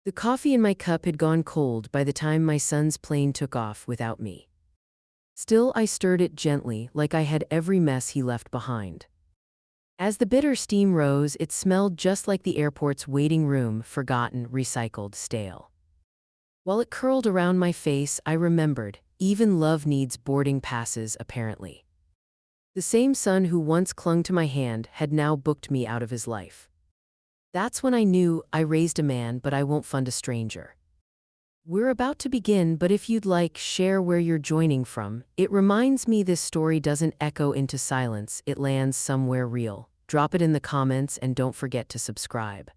The coffee in my cup had gone cold by the time my son's plane took off without me. Still, I stirred it gently, like I had every mess he left behind. As the bitter steam rose, it smelled just like the airport's waiting room, forgotten, recycled, stale. While it curled around my face, I remembered, even love needs boarding passes, apparently. The same son who once clung to my hand had now booked me out of his life. That's when I knew I raised a man, but I won't fund a stranger. We're about to begin, but if you'd like, share where you're joining from. It reminds me this story doesn't echo into silence, it lands somewhere real. Drop it in the comments and don't forget to subscribe.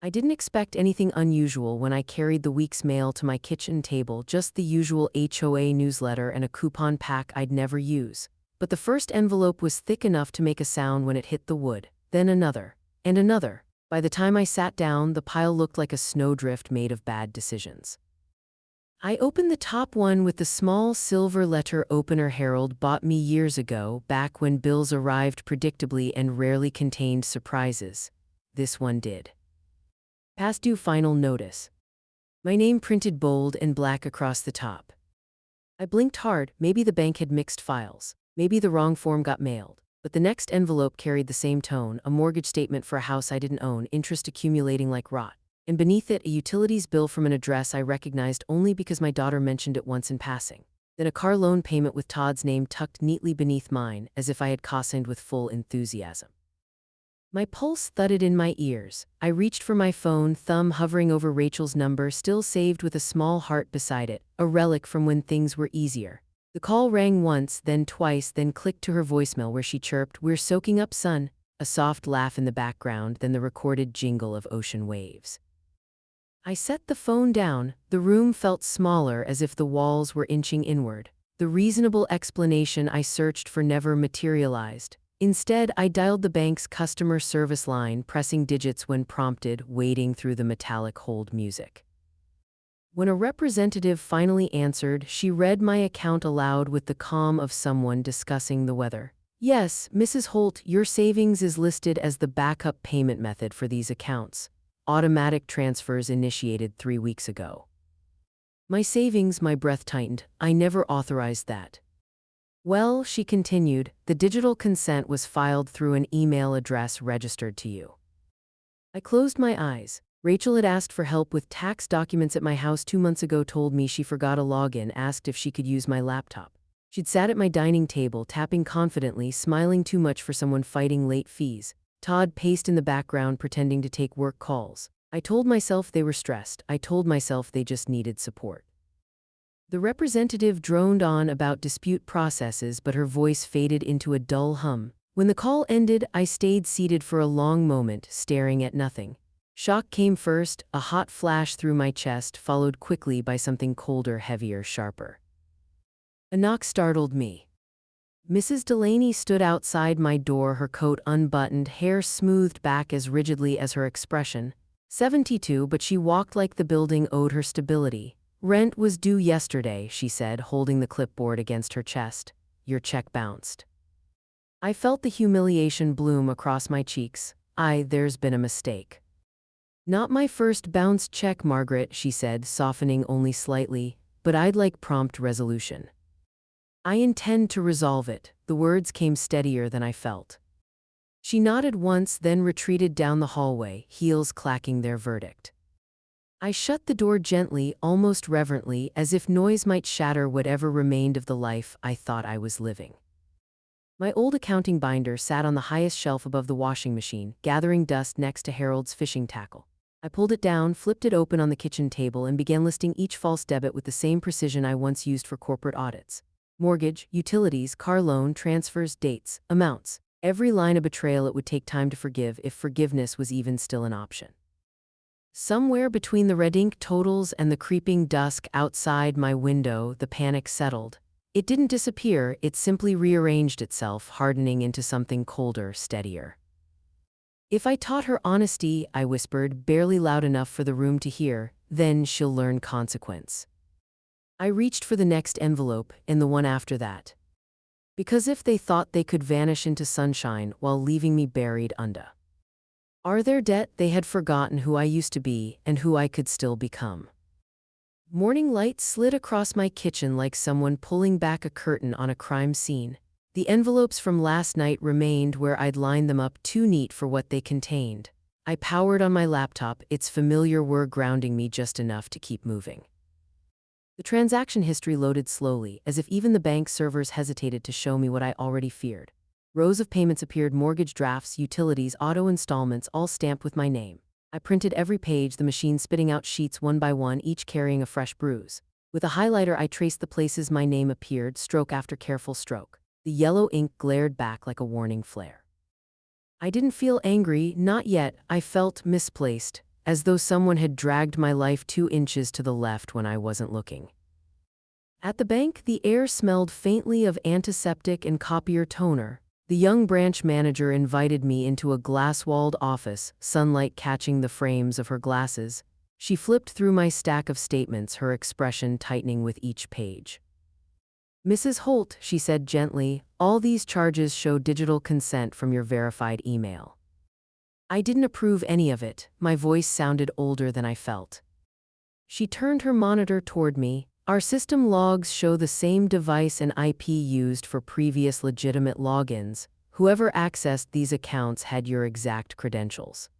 I didn't expect anything unusual when I carried the week's mail to my kitchen table, just the usual HOA newsletter and a coupon pack I'd never use. But the first envelope was thick enough to make a sound when it hit the wood, then another, and another. By the time I sat down, the pile looked like a snowdrift made of bad decisions. I opened the top one with the small silver letter opener Harold bought me years ago, back when bills arrived predictably and rarely contained surprises. This one did. Past due final notice. My name printed bold and black across the top. I blinked hard, maybe the bank had mixed files. Maybe the wrong form got mailed. But the next envelope carried the same tone, a mortgage statement for a house I didn't own, interest accumulating like rot. And beneath it, a utilities bill from an address I recognized only because my daughter mentioned it once in passing. Then a car loan payment with Todd's name tucked neatly beneath mine, as if I had cosigned with full enthusiasm. My pulse thudded in my ears. I reached for my phone, thumb hovering over Rachel's number, still saved with a small heart beside it, a relic from when things were easier. The call rang once, then twice, then clicked to her voicemail where she chirped, "We're soaking up, son," a soft laugh in the background, then the recorded jingle of ocean waves. I set the phone down. The room felt smaller, as if the walls were inching inward. The reasonable explanation I searched for never materialized. Instead, I dialed the bank's customer service line, pressing digits when prompted, wading through the metallic hold music. When a representative finally answered, she read my account aloud with the calm of someone discussing the weather. "Yes, Mrs. Holt, your savings is listed as the backup payment method for these accounts. Automatic transfers initiated 3 weeks ago." My savings, my breath tightened. I never authorized that. "Well," she continued, "the digital consent was filed through an email address registered to you." I closed my eyes. Rachel had asked for help with tax documents at my house 2 months ago, told me she forgot a login, asked if she could use my laptop. She'd sat at my dining table, tapping confidently, smiling too much for someone fighting late fees. Todd paced in the background, pretending to take work calls. I told myself they were stressed. I told myself they just needed support. The representative droned on about dispute processes, but her voice faded into a dull hum. When the call ended, I stayed seated for a long moment, staring at nothing. Shock came first, a hot flash through my chest, followed quickly by something colder, heavier, sharper. A knock startled me. Mrs. Delaney stood outside my door, her coat unbuttoned, hair smoothed back as rigidly as her expression. 72, but she walked like the building owed her stability. "Rent was due yesterday," she said, holding the clipboard against her chest. "Your check bounced." I felt the humiliation bloom across my cheeks. There's been a mistake." "Not my first bounced check, Margaret," she said, softening only slightly, "but I'd like prompt resolution." "I intend to resolve it." The words came steadier than I felt. She nodded once, then retreated down the hallway, heels clacking their verdict. I shut the door gently, almost reverently, as if noise might shatter whatever remained of the life I thought I was living. My old accounting binder sat on the highest shelf above the washing machine, gathering dust next to Harold's fishing tackle. I pulled it down, flipped it open on the kitchen table, and began listing each false debit with the same precision I once used for corporate audits. Mortgage, utilities, car loan, transfers, dates, amounts. Every line a betrayal it would take time to forgive, if forgiveness was even still an option. Somewhere between the red ink totals and the creeping dusk outside my window, the panic settled. It didn't disappear, it simply rearranged itself, hardening into something colder, steadier. "If I taught her honesty," I whispered, barely loud enough for the room to hear, "then she'll learn consequence." I reached for the next envelope, and the one after that. Because if they thought they could vanish into sunshine while leaving me buried under Are their debt they had forgotten who I used to be and who I could still become. Morning light slid across my kitchen like someone pulling back a curtain on a crime scene. The envelopes from last night remained where I'd lined them up too neat for what they contained. I powered on my laptop, its familiar whir grounding me just enough to keep moving. The transaction history loaded slowly, as if even the bank servers hesitated to show me what I already feared. Rows of payments appeared: mortgage drafts, utilities, auto installments, all stamped with my name. I printed every page, the machine spitting out sheets one by one, each carrying a fresh bruise. With a highlighter, I traced the places my name appeared, stroke after careful stroke. The yellow ink glared back like a warning flare. I didn't feel angry, not yet. I felt misplaced, as though someone had dragged my life 2 inches to the left when I wasn't looking. At the bank, the air smelled faintly of antiseptic and copier toner. The young branch manager invited me into a glass-walled office, sunlight catching the frames of her glasses. She flipped through my stack of statements, her expression tightening with each page. "Mrs. Holt," she said gently, "all these charges show digital consent from your verified email." I didn't approve any of it. My voice sounded older than I felt. She turned her monitor toward me. "Our system logs show the same device and IP used for previous legitimate logins. Whoever accessed these accounts had your exact credentials."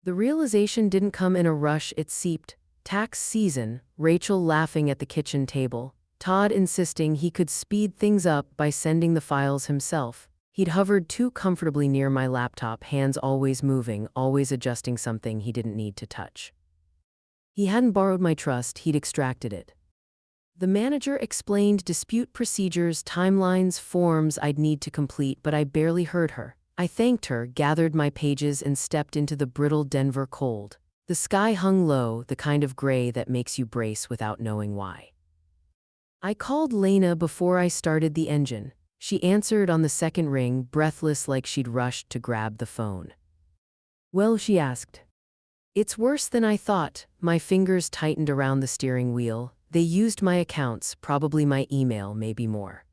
The realization didn't come in a rush, it seeped. Tax season, Rachel laughing at the kitchen table, Todd insisting he could speed things up by sending the files himself. He'd hovered too comfortably near my laptop, hands always moving, always adjusting something he didn't need to touch. He hadn't borrowed my trust, he'd extracted it. The manager explained dispute procedures, timelines, forms I'd need to complete, but I barely heard her. I thanked her, gathered my pages, and stepped into the brittle Denver cold. The sky hung low, the kind of gray that makes you brace without knowing why. I called Lena before I started the engine. She answered on the second ring, breathless like she'd rushed to grab the phone. "Well," she asked. "It's worse than I thought." My fingers tightened around the steering wheel. "They used my accounts, probably my email, maybe more."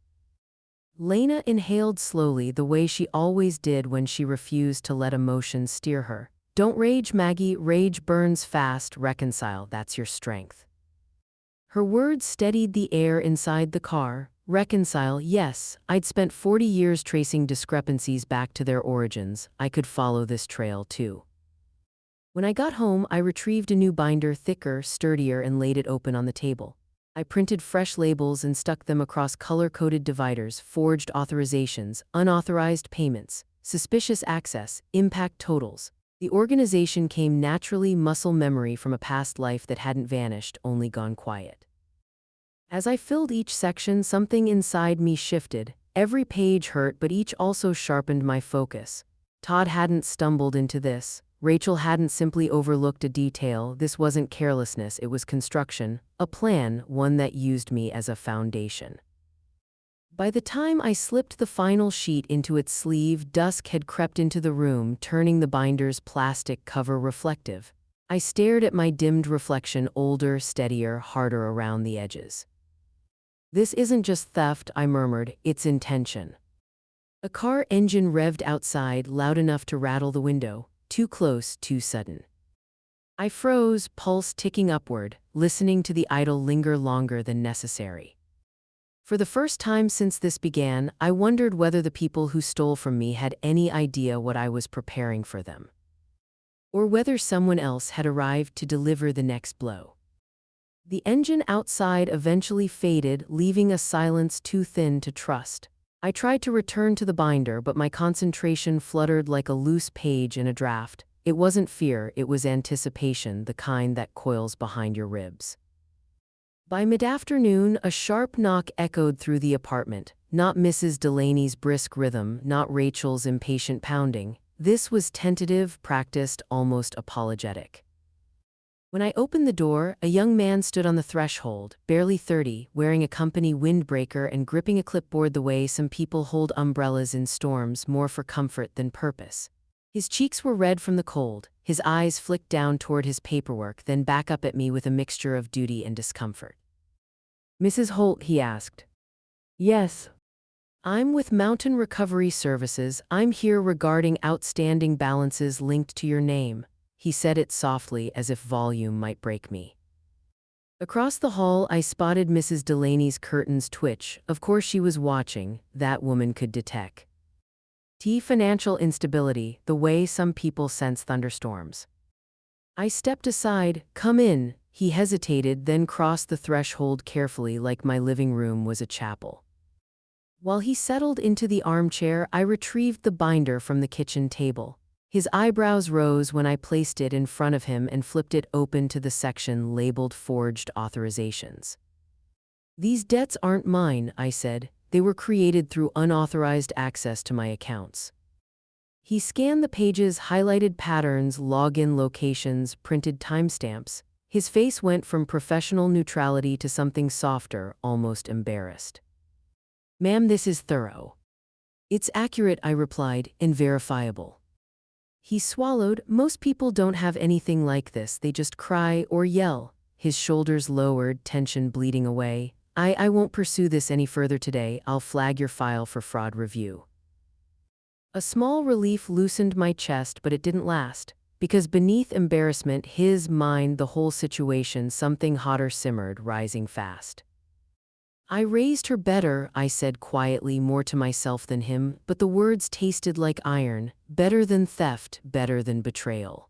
Lena inhaled slowly, the way she always did when she refused to let emotions steer her. "Don't rage, Maggie. Rage burns fast. Reconcile, that's your strength." Her words steadied the air inside the car. Reconcile, yes. I'd spent 40 years tracing discrepancies back to their origins. I could follow this trail too. When I got home, I retrieved a new binder, thicker, sturdier, and laid it open on the table. I printed fresh labels and stuck them across color-coded dividers, forged authorizations, unauthorized payments, suspicious access, impact totals. The organization came naturally, muscle memory from a past life that hadn't vanished, only gone quiet. As I filled each section, something inside me shifted. Every page hurt, but each also sharpened my focus. Todd hadn't stumbled into this. Rachel hadn't simply overlooked a detail. This wasn't carelessness, it was construction, a plan, one that used me as a foundation. By the time I slipped the final sheet into its sleeve, dusk had crept into the room, turning the binder's plastic cover reflective. I stared at my dimmed reflection, older, steadier, harder around the edges. "This isn't just theft," I murmured, "it's intention." A car engine revved outside, loud enough to rattle the window. Too close, too sudden. I froze, pulse ticking upward, listening to the idle linger longer than necessary. For the first time since this began, I wondered whether the people who stole from me had any idea what I was preparing for them. Or whether someone else had arrived to deliver the next blow. The engine outside eventually faded, leaving a silence too thin to trust. I tried to return to the binder, but my concentration fluttered like a loose page in a draft. It wasn't fear, it was anticipation, the kind that coils behind your ribs. By mid-afternoon, a sharp knock echoed through the apartment. Not Mrs. Delaney's brisk rhythm, not Rachel's impatient pounding. This was tentative, practiced, almost apologetic. When I opened the door, a young man stood on the threshold, barely 30, wearing a company windbreaker and gripping a clipboard the way some people hold umbrellas in storms, more for comfort than purpose. His cheeks were red from the cold, his eyes flicked down toward his paperwork, then back up at me with a mixture of duty and discomfort. "Mrs. Holt?" he asked. "Yes." I'm with Mountain Recovery Services. I'm here regarding outstanding balances linked to your name. He said it softly as if volume might break me. Across the hall, I spotted Mrs. Delaney's curtains twitch. Of course she was watching. That woman could detect financial instability, the way some people sense thunderstorms. I stepped aside. Come in. He hesitated, then crossed the threshold carefully like my living room was a chapel. While he settled into the armchair, I retrieved the binder from the kitchen table. His eyebrows rose when I placed it in front of him and flipped it open to the section labeled Forged Authorizations. These debts aren't mine, I said. They were created through unauthorized access to my accounts. He scanned the pages, highlighted patterns, login locations, printed timestamps. His face went from professional neutrality to something softer, almost embarrassed. Ma'am, this is thorough. It's accurate, I replied, and verifiable. He swallowed. Most people don't have anything like this, they just cry or yell. His shoulders lowered, tension bleeding away. I won't pursue this any further today. I'll flag your file for fraud review. A small relief loosened my chest, but it didn't last. Because beneath embarrassment, his mind, the whole situation, something hotter simmered, rising fast. I raised her better, I said quietly, more to myself than him, but the words tasted like iron. Better than theft, better than betrayal.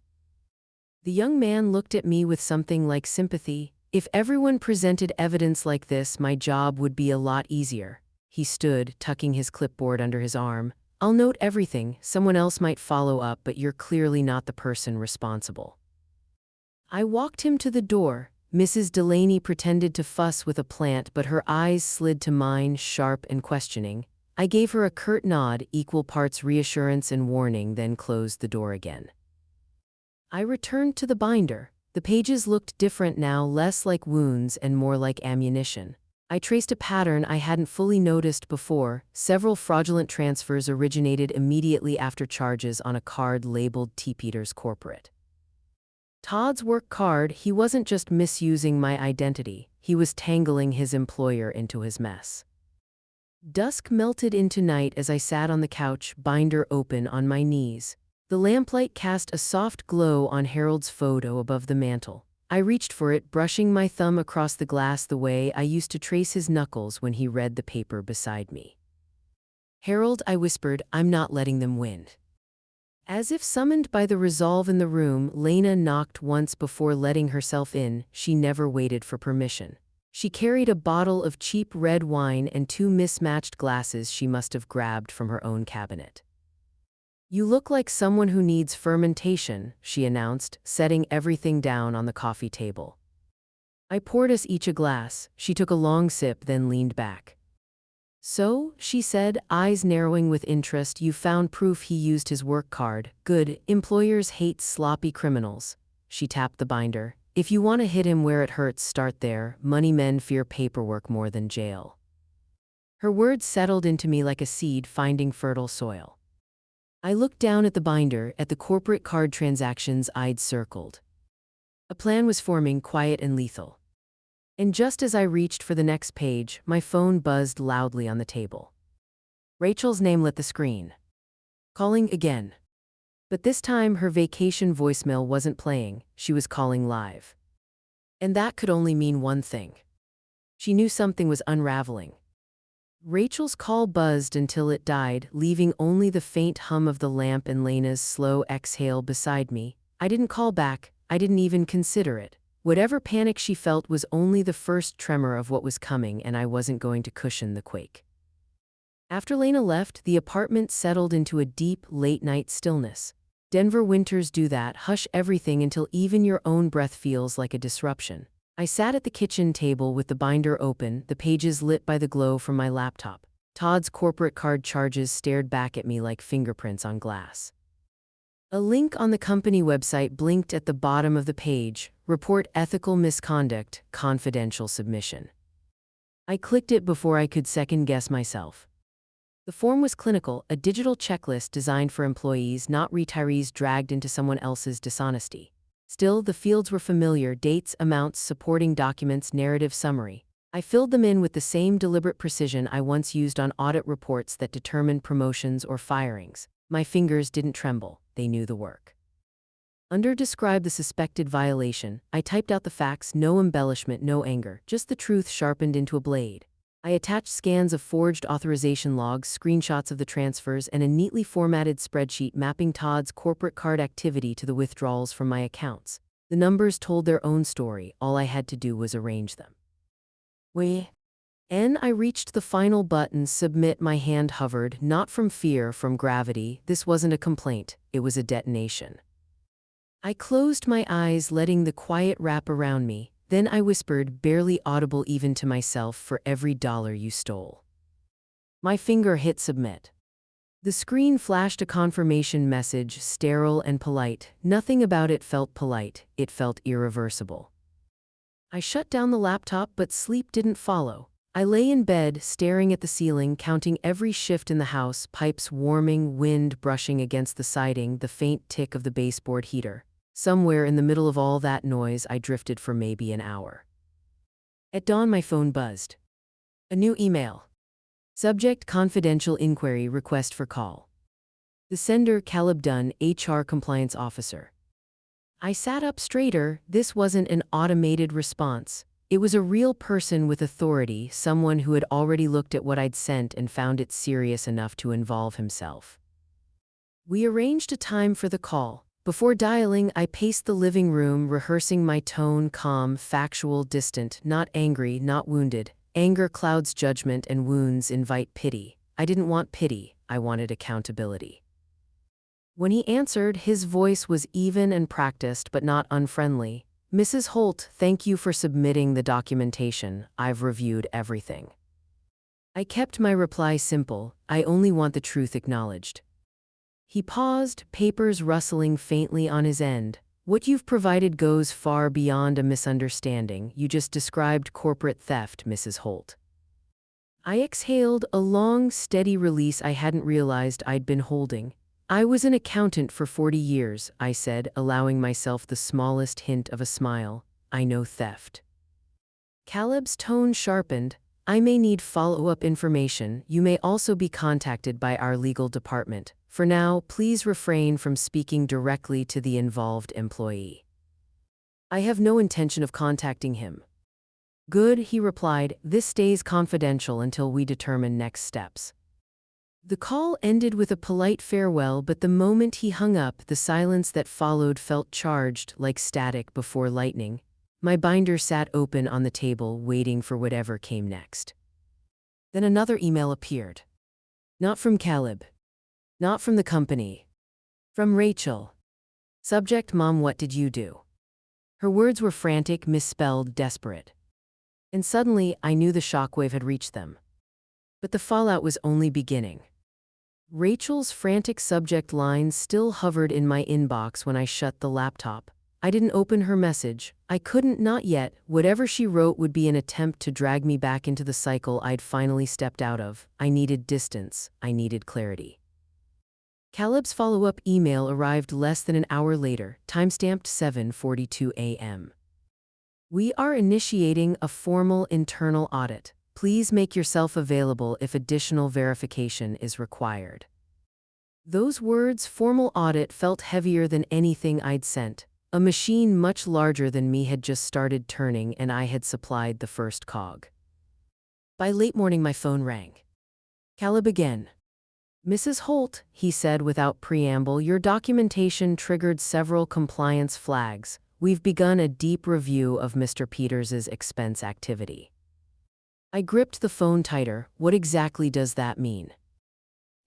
The young man looked at me with something like sympathy. If everyone presented evidence like this, my job would be a lot easier. He stood, tucking his clipboard under his arm. I'll note everything. Someone else might follow up, but you're clearly not the person responsible. I walked him to the door. Mrs. Delaney pretended to fuss with a plant, but her eyes slid to mine, sharp and questioning. I gave her a curt nod, equal parts reassurance and warning, then closed the door again. I returned to the binder. The pages looked different now, less like wounds and more like ammunition. I traced a pattern I hadn't fully noticed before. Several fraudulent transfers originated immediately after charges on a card labeled T. Peters Corporate. Todd's work card. He wasn't just misusing my identity, he was tangling his employer into his mess. Dusk melted into night as I sat on the couch, binder open on my knees. The lamplight cast a soft glow on Harold's photo above the mantel. I reached for it, brushing my thumb across the glass the way I used to trace his knuckles when he read the paper beside me. Harold, I whispered, I'm not letting them win. As if summoned by the resolve in the room, Lena knocked once before letting herself in. She never waited for permission. She carried a bottle of cheap red wine and two mismatched glasses she must have grabbed from her own cabinet. You look like someone who needs fermentation, she announced, setting everything down on the coffee table. I poured us each a glass. She took a long sip, then leaned back. So, she said, eyes narrowing with interest, you found proof he used his work card. Good, employers hate sloppy criminals. She tapped the binder. If you want to hit him where it hurts, start there. Money men fear paperwork more than jail. Her words settled into me like a seed finding fertile soil. I looked down at the binder, at the corporate card transactions I'd circled. A plan was forming, quiet and lethal. And just as I reached for the next page, my phone buzzed loudly on the table. Rachel's name lit the screen. Calling again. But this time her vacation voicemail wasn't playing, she was calling live. And that could only mean one thing. She knew something was unraveling. Rachel's call buzzed until it died, leaving only the faint hum of the lamp and Lena's slow exhale beside me. I didn't call back, I didn't even consider it. Whatever panic she felt was only the first tremor of what was coming, and I wasn't going to cushion the quake. After Lena left, the apartment settled into a deep, late-night stillness. Denver winters do that, hush everything until even your own breath feels like a disruption. I sat at the kitchen table with the binder open, the pages lit by the glow from my laptop. Todd's corporate card charges stared back at me like fingerprints on glass. A link on the company website blinked at the bottom of the page. Report ethical misconduct, confidential submission. I clicked it before I could second-guess myself. The form was clinical, a digital checklist designed for employees, not retirees dragged into someone else's dishonesty. Still, the fields were familiar: dates, amounts, supporting documents, narrative summary. I filled them in with the same deliberate precision I once used on audit reports that determined promotions or firings. My fingers didn't tremble, they knew the work. Under describe the suspected violation, I typed out the facts, no embellishment, no anger, just the truth sharpened into a blade. I attached scans of forged authorization logs, screenshots of the transfers, and a neatly formatted spreadsheet mapping Todd's corporate card activity to the withdrawals from my accounts. The numbers told their own story, all I had to do was arrange them. When I reached the final button, submit, my hand hovered, not from fear, from gravity. This wasn't a complaint, it was a detonation. I closed my eyes, letting the quiet wrap around me. Then I whispered, barely audible even to myself, for every dollar you stole. My finger hit submit. The screen flashed a confirmation message, sterile and polite. Nothing about it felt polite, it felt irreversible. I shut down the laptop, but sleep didn't follow. I lay in bed, staring at the ceiling, counting every shift in the house, pipes warming, wind brushing against the siding, the faint tick of the baseboard heater. Somewhere in the middle of all that noise, I drifted for maybe an hour. At dawn, my phone buzzed. A new email. Subject: confidential inquiry, request for call. The sender: Caleb Dunn, HR compliance officer. I sat up straighter. This wasn't an automated response. It was a real person with authority, someone who had already looked at what I'd sent and found it serious enough to involve himself. We arranged a time for the call. Before dialing, I paced the living room, rehearsing my tone: calm, factual, distant, not angry, not wounded. Anger clouds judgment and wounds invite pity. I didn't want pity, I wanted accountability. When he answered, his voice was even and practiced but not unfriendly. Mrs. Holt, thank you for submitting the documentation. I've reviewed everything. I kept my reply simple: I only want the truth acknowledged. He paused, papers rustling faintly on his end. What you've provided goes far beyond a misunderstanding. You just described corporate theft, Mrs. Holt. I exhaled, a long, steady release I hadn't realized I'd been holding. I was an accountant for 40 years, I said, allowing myself the smallest hint of a smile. I know theft. Caleb's tone sharpened. I may need follow-up information. You may also be contacted by our legal department. For now, please refrain from speaking directly to the involved employee. I have no intention of contacting him. Good, he replied. This stays confidential until we determine next steps. The call ended with a polite farewell, but the moment he hung up, the silence that followed felt charged, like static before lightning. My binder sat open on the table, waiting for whatever came next. Then another email appeared. Not from Caleb. Not from the company. From Rachel. Subject: Mom, what did you do? Her words were frantic, misspelled, desperate. And suddenly, I knew the shockwave had reached them. But the fallout was only beginning. Rachel's frantic subject line still hovered in my inbox when I shut the laptop. I didn't open her message. I couldn't, not yet. Whatever she wrote would be an attempt to drag me back into the cycle I'd finally stepped out of. I needed distance. I needed clarity. Caleb's follow-up email arrived less than an hour later, timestamped 7:42 a.m. We are initiating a formal internal audit. Please make yourself available if additional verification is required. Those words, formal audit, felt heavier than anything I'd sent. A machine much larger than me had just started turning, and I had supplied the first cog. By late morning, my phone rang. Caleb again. Mrs. Holt, he said without preamble, your documentation triggered several compliance flags. We've begun a deep review of Mr. Peters's expense activity. I gripped the phone tighter. What exactly does that mean?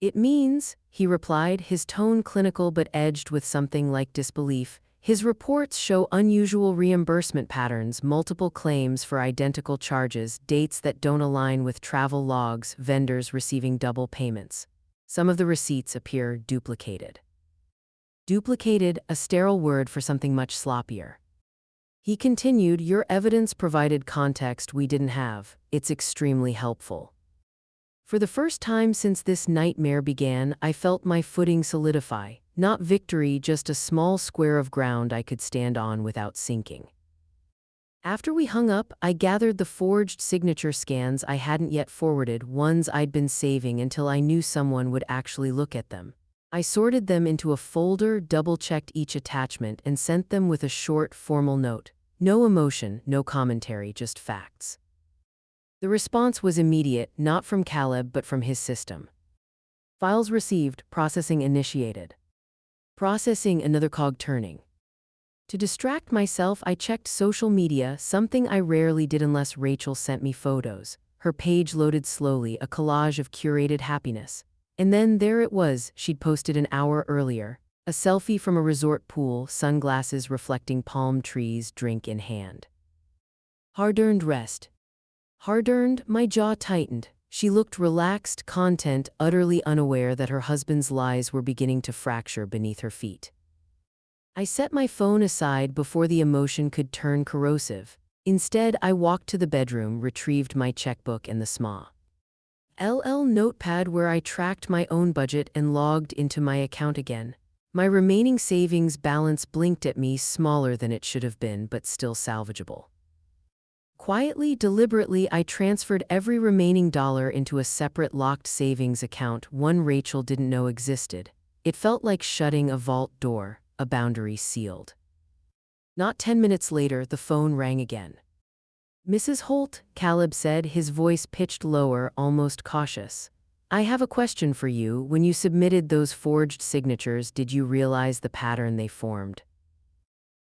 It means, he replied, his tone clinical but edged with something like disbelief, his reports show unusual reimbursement patterns, multiple claims for identical charges, dates that don't align with travel logs, vendors receiving double payments. Some of the receipts appear duplicated. Duplicated, a sterile word for something much sloppier. He continued, your evidence provided context we didn't have. It's extremely helpful. For the first time since this nightmare began, I felt my footing solidify. Not victory, just a small square of ground I could stand on without sinking. After we hung up, I gathered the forged signature scans I hadn't yet forwarded, ones I'd been saving until I knew someone would actually look at them. I sorted them into a folder, double-checked each attachment, and sent them with a short, formal note. No emotion, no commentary, just facts. The response was immediate, not from Caleb but from his system. Files received, processing initiated. Processing, another cog turning. To distract myself, I checked social media, something I rarely did unless Rachel sent me photos. Her page loaded slowly, a collage of curated happiness. And then there it was, she'd posted an hour earlier. A selfie from a resort pool, sunglasses reflecting palm trees, drink in hand. Hard-earned rest. Hard-earned, my jaw tightened. She looked relaxed, content, utterly unaware that her husband's lies were beginning to fracture beneath her feet. I set my phone aside before the emotion could turn corrosive. Instead, I walked to the bedroom, retrieved my checkbook and the small notepad where I tracked my own budget and logged into my account again. My remaining savings balance blinked at me, smaller than it should have been, but still salvageable. Quietly, deliberately, I transferred every remaining dollar into a separate locked savings account, one Rachel didn't know existed. It felt like shutting a vault door, a boundary sealed. Not 10 minutes later, the phone rang again. "Mrs. Holt," Caleb said, his voice pitched lower, almost cautious. "I have a question for you. When you submitted those forged signatures, did you realize the pattern they formed?"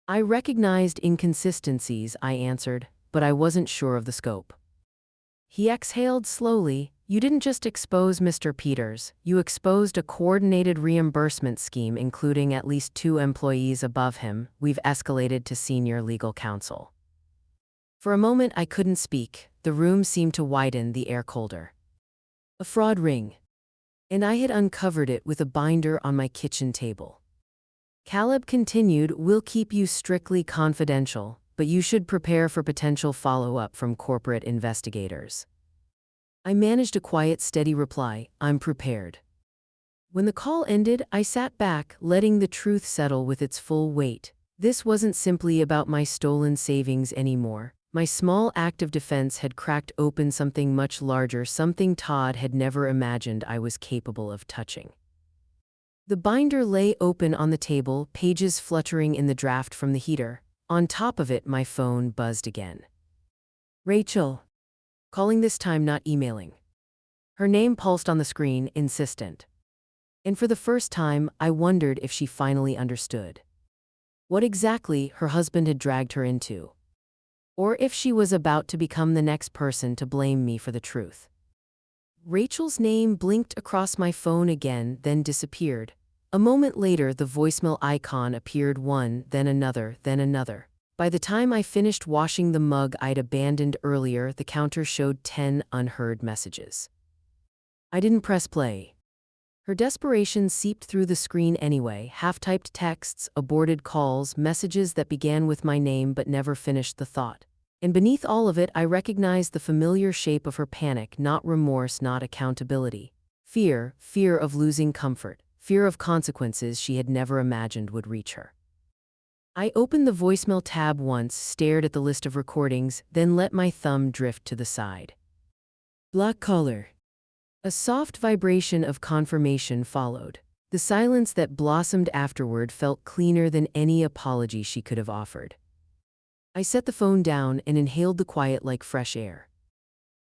"I recognized inconsistencies," I answered, "but I wasn't sure of the scope." He exhaled slowly. "You didn't just expose Mr. Peters, you exposed a coordinated reimbursement scheme including at least 2 employees above him. We've escalated to senior legal counsel." For a moment I couldn't speak. The room seemed to widen, the air colder. A fraud ring. And I had uncovered it with a binder on my kitchen table. Caleb continued, "We'll keep you strictly confidential, but you should prepare for potential follow-up from corporate investigators." I managed a quiet, steady reply, "I'm prepared." When the call ended, I sat back, letting the truth settle with its full weight. This wasn't simply about my stolen savings anymore. My small act of defense had cracked open something much larger, something Todd had never imagined I was capable of touching. The binder lay open on the table, pages fluttering in the draft from the heater. On top of it, my phone buzzed again. "Rachel." Calling this time, not emailing. Her name pulsed on the screen, insistent. And for the first time, I wondered if she finally understood what exactly her husband had dragged her into. Or if she was about to become the next person to blame me for the truth. Rachel's name blinked across my phone again, then disappeared. A moment later, the voicemail icon appeared, one, then another, then another. By the time I finished washing the mug I'd abandoned earlier, the counter showed 10 unheard messages. I didn't press play. Her desperation seeped through the screen anyway, half-typed texts, aborted calls, messages that began with my name but never finished the thought. And beneath all of it, I recognized the familiar shape of her panic, not remorse, not accountability. Fear, fear of losing comfort, fear of consequences she had never imagined would reach her. I opened the voicemail tab once, stared at the list of recordings, then let my thumb drift to the side. Black collar. A soft vibration of confirmation followed. The silence that blossomed afterward felt cleaner than any apology she could have offered. I set the phone down and inhaled the quiet like fresh air.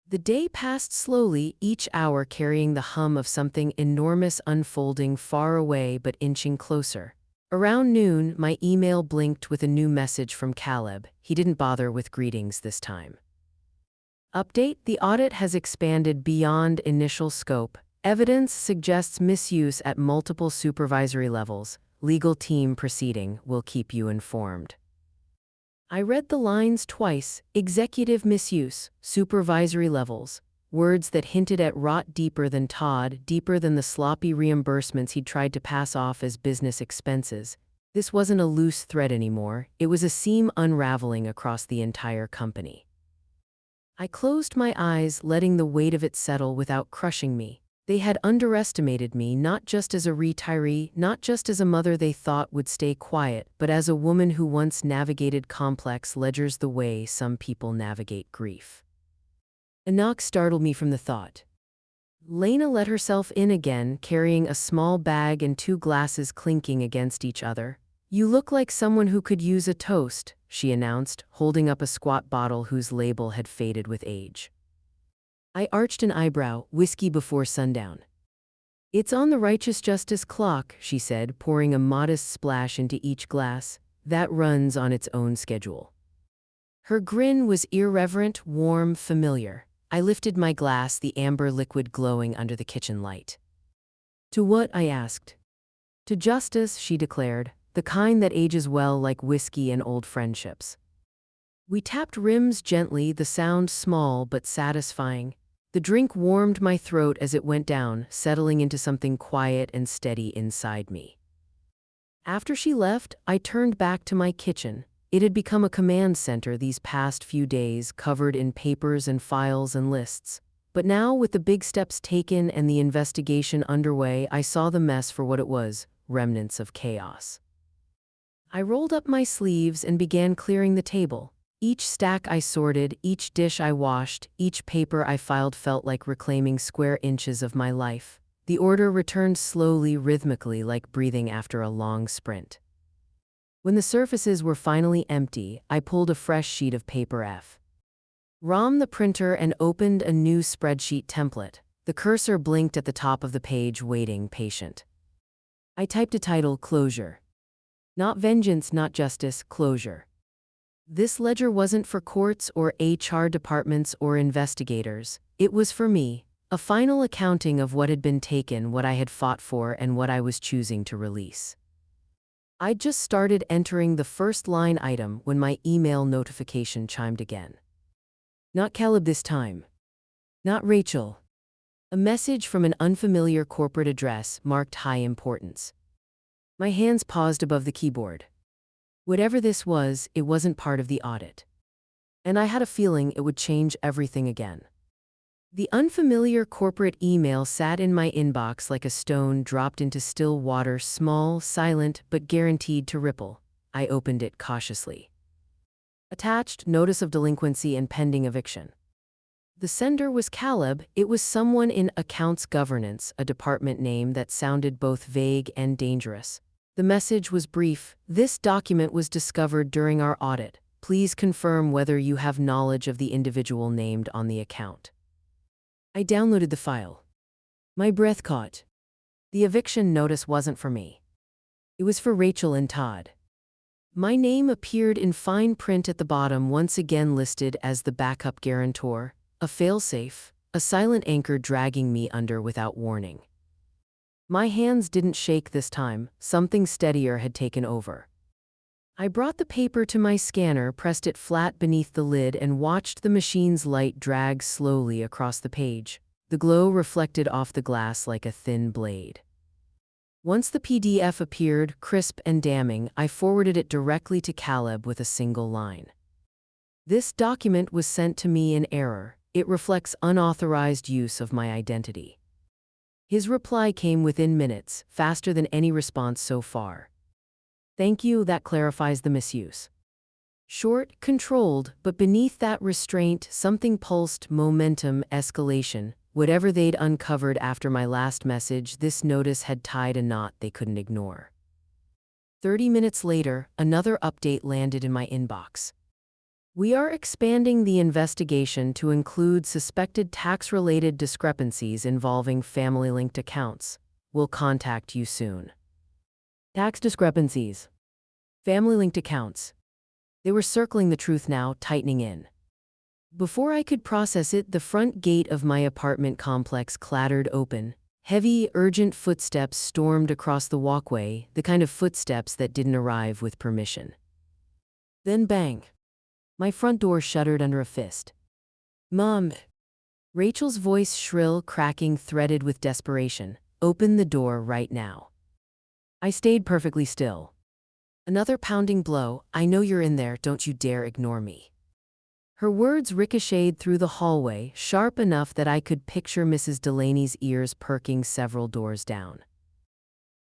The day passed slowly, each hour carrying the hum of something enormous unfolding far away but inching closer. Around noon, my email blinked with a new message from Caleb. He didn't bother with greetings this time. Update: the audit has expanded beyond initial scope. Evidence suggests misuse at multiple supervisory levels. Legal team proceeding. Will keep you informed. I read the lines twice. Executive misuse, supervisory levels. Words that hinted at rot deeper than Todd, deeper than the sloppy reimbursements he'd tried to pass off as business expenses. This wasn't a loose thread anymore. It was a seam unraveling across the entire company. I closed my eyes, letting the weight of it settle without crushing me. They had underestimated me not just as a retiree, not just as a mother they thought would stay quiet, but as a woman who once navigated complex ledgers the way some people navigate grief. A knock startled me from the thought. Lena let herself in again, carrying a small bag and two glasses clinking against each other. "You look like someone who could use a toast," she announced, holding up a squat bottle whose label had faded with age. I arched an eyebrow. "Whiskey before sundown." "It's on the righteous justice clock," she said, pouring a modest splash into each glass. "That runs on its own schedule." Her grin was irreverent, warm, familiar. I lifted my glass, the amber liquid glowing under the kitchen light. "To what?" I asked. "To justice," she declared, "the kind that ages well like whiskey and old friendships." We tapped rims gently, the sound small but satisfying. The drink warmed my throat as it went down, settling into something quiet and steady inside me. After she left, I turned back to my kitchen. It had become a command center these past few days, covered in papers and files and lists. But now, with the big steps taken and the investigation underway, I saw the mess for what it was: remnants of chaos. I rolled up my sleeves and began clearing the table. Each stack I sorted, each dish I washed, each paper I filed felt like reclaiming square inches of my life. The order returned slowly, rhythmically, like breathing after a long sprint. When the surfaces were finally empty, I pulled a fresh sheet of paper from the printer and opened a new spreadsheet template. The cursor blinked at the top of the page, waiting, patient. I typed a title: Closure. Not vengeance, not justice, closure. This ledger wasn't for courts or HR departments or investigators. It was for me, a final accounting of what had been taken, what I had fought for, and what I was choosing to release. I'd just started entering the first line item when my email notification chimed again. Not Caleb this time. Not Rachel. A message from an unfamiliar corporate address marked high importance. My hands paused above the keyboard. Whatever this was, it wasn't part of the audit. And I had a feeling it would change everything again. The unfamiliar corporate email sat in my inbox like a stone dropped into still water, small, silent, but guaranteed to ripple. I opened it cautiously. Attached: notice of delinquency and pending eviction. The sender was Caleb. It was someone in accounts governance, a department name that sounded both vague and dangerous. The message was brief: "This document was discovered during our audit. Please confirm whether you have knowledge of the individual named on the account." I downloaded the file. My breath caught. The eviction notice wasn't for me. It was for Rachel and Todd. My name appeared in fine print at the bottom, once again listed as the backup guarantor, a failsafe, a silent anchor dragging me under without warning. My hands didn't shake this time. Something steadier had taken over. I brought the paper to my scanner, pressed it flat beneath the lid, and watched the machine's light drag slowly across the page. The glow reflected off the glass like a thin blade. Once the PDF appeared, crisp and damning, I forwarded it directly to Caleb with a single line. "This document was sent to me in error. It reflects unauthorized use of my identity." His reply came within minutes, faster than any response so far. "Thank you, that clarifies the misuse." Short, controlled, but beneath that restraint, something pulsed: momentum, escalation. Whatever they'd uncovered after my last message, this notice had tied a knot they couldn't ignore. 30 minutes later, another update landed in my inbox. "We are expanding the investigation to include suspected tax-related discrepancies involving family-linked accounts. We'll contact you soon." Tax discrepancies. Family-linked accounts. They were circling the truth now, tightening in. Before I could process it, the front gate of my apartment complex clattered open. Heavy, urgent footsteps stormed across the walkway, the kind of footsteps that didn't arrive with permission. Then bang. My front door shuddered under a fist. "Mom!" Rachel's voice, shrill, cracking, threaded with desperation. "Open the door right now." I stayed perfectly still. Another pounding blow. "I know you're in there, don't you dare ignore me." Her words ricocheted through the hallway, sharp enough that I could picture Mrs. Delaney's ears perking several doors down.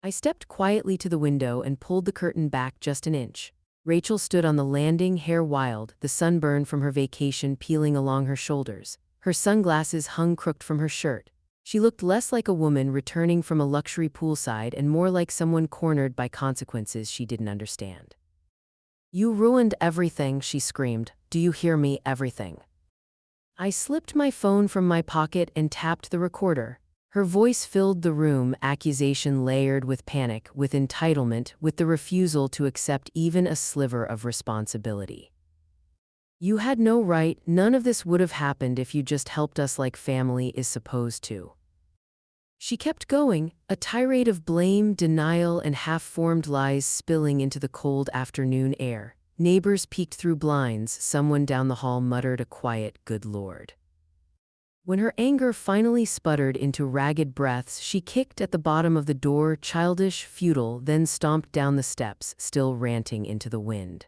I stepped quietly to the window and pulled the curtain back just an inch. Rachel stood on the landing, hair wild, the sunburn from her vacation peeling along her shoulders. Her sunglasses hung crooked from her shirt. She looked less like a woman returning from a luxury poolside and more like someone cornered by consequences she didn't understand. "You ruined everything," she screamed. "Do you hear me? Everything." I slipped my phone from my pocket and tapped the recorder. Her voice filled the room, accusation layered with panic, with entitlement, with the refusal to accept even a sliver of responsibility. "You had no right, none of this would have happened if you just helped us like family is supposed to." She kept going, a tirade of blame, denial, and half-formed lies spilling into the cold afternoon air. Neighbors peeked through blinds, someone down the hall muttered a quiet, "Good Lord." When her anger finally sputtered into ragged breaths, she kicked at the bottom of the door, childish, futile, then stomped down the steps, still ranting into the wind.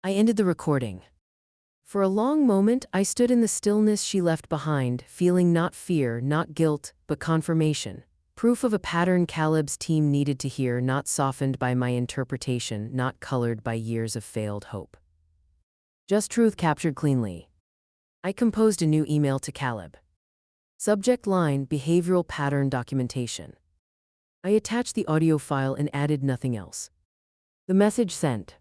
I ended the recording. For a long moment, I stood in the stillness she left behind, feeling not fear, not guilt, but confirmation. Proof of a pattern Caleb's team needed to hear, not softened by my interpretation, not colored by years of failed hope. Just truth captured cleanly. I composed a new email to Caleb. Subject line: behavioral pattern documentation. I attached the audio file and added nothing else. The message sent.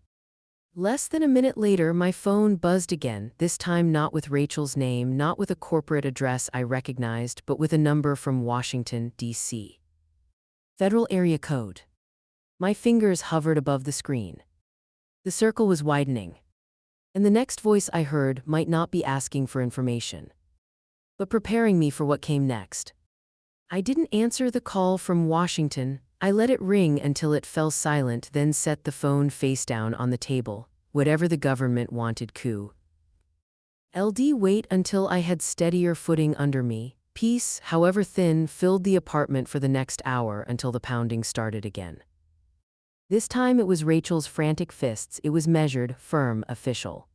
Less than a minute later, my phone buzzed again, this time not with Rachel's name, not with a corporate address I recognized, but with a number from Washington, D.C. Federal area code. My fingers hovered above the screen. The circle was widening. And the next voice I heard might not be asking for information, but preparing me for what came next. I didn't answer the call from Washington. I let it ring until it fell silent, then set the phone face down on the table. Whatever the government wanted, wait until I had steadier footing under me. Peace, however thin, filled the apartment for the next hour until the pounding started again. This time it was Rachel's frantic fists. It was measured, firm, official.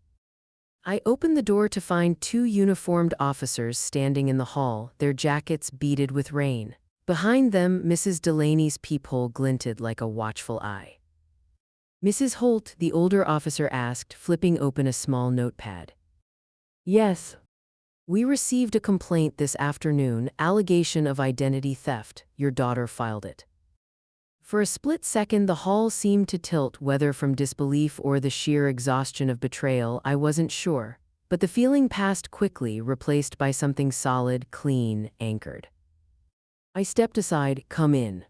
I opened the door to find two uniformed officers standing in the hall, their jackets beaded with rain. Behind them, Mrs. Delaney's peephole glinted like a watchful eye. "Mrs. Holt," the older officer asked, flipping open a small notepad. "Yes. We received a complaint this afternoon, allegation of identity theft. Your daughter filed it." For a split second, the hall seemed to tilt, whether from disbelief or the sheer exhaustion of betrayal, I wasn't sure. But the feeling passed quickly, replaced by something solid, clean, anchored. I stepped aside. "Come in."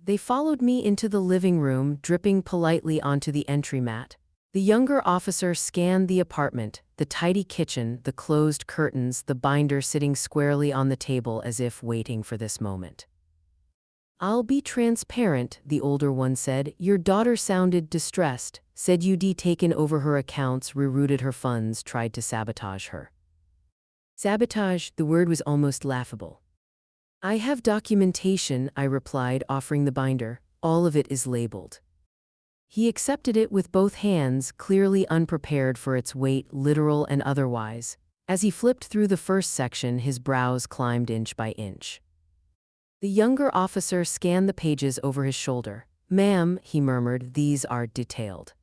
They followed me into the living room, dripping politely onto the entry mat. The younger officer scanned the apartment, the tidy kitchen, the closed curtains, the binder sitting squarely on the table as if waiting for this moment. "I'll be transparent," the older one said. "Your daughter sounded distressed, said you'd taken over her accounts, rerouted her funds, tried to sabotage her." Sabotage, the word was almost laughable. "I have documentation," I replied, offering the binder. "All of it is labeled." He accepted it with both hands, clearly unprepared for its weight, literal and otherwise. As he flipped through the first section, his brows climbed inch by inch. The younger officer scanned the pages over his shoulder. "Ma'am," he murmured, "these are detailed."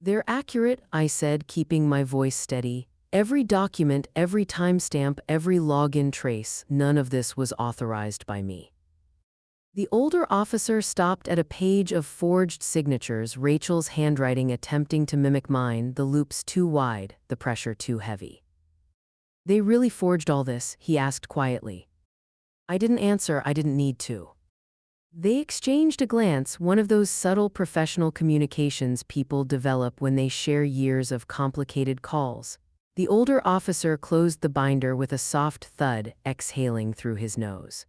"They're accurate," I said, keeping my voice steady. "Every document, every timestamp, every login trace, none of this was authorized by me." The older officer stopped at a page of forged signatures, Rachel's handwriting attempting to mimic mine, the loops too wide, the pressure too heavy. "They really forged all this?" he asked quietly. I didn't answer. I didn't need to. They exchanged a glance, one of those subtle professional communications people develop when they share years of complicated calls. The older officer closed the binder with a soft thud, exhaling through his nose.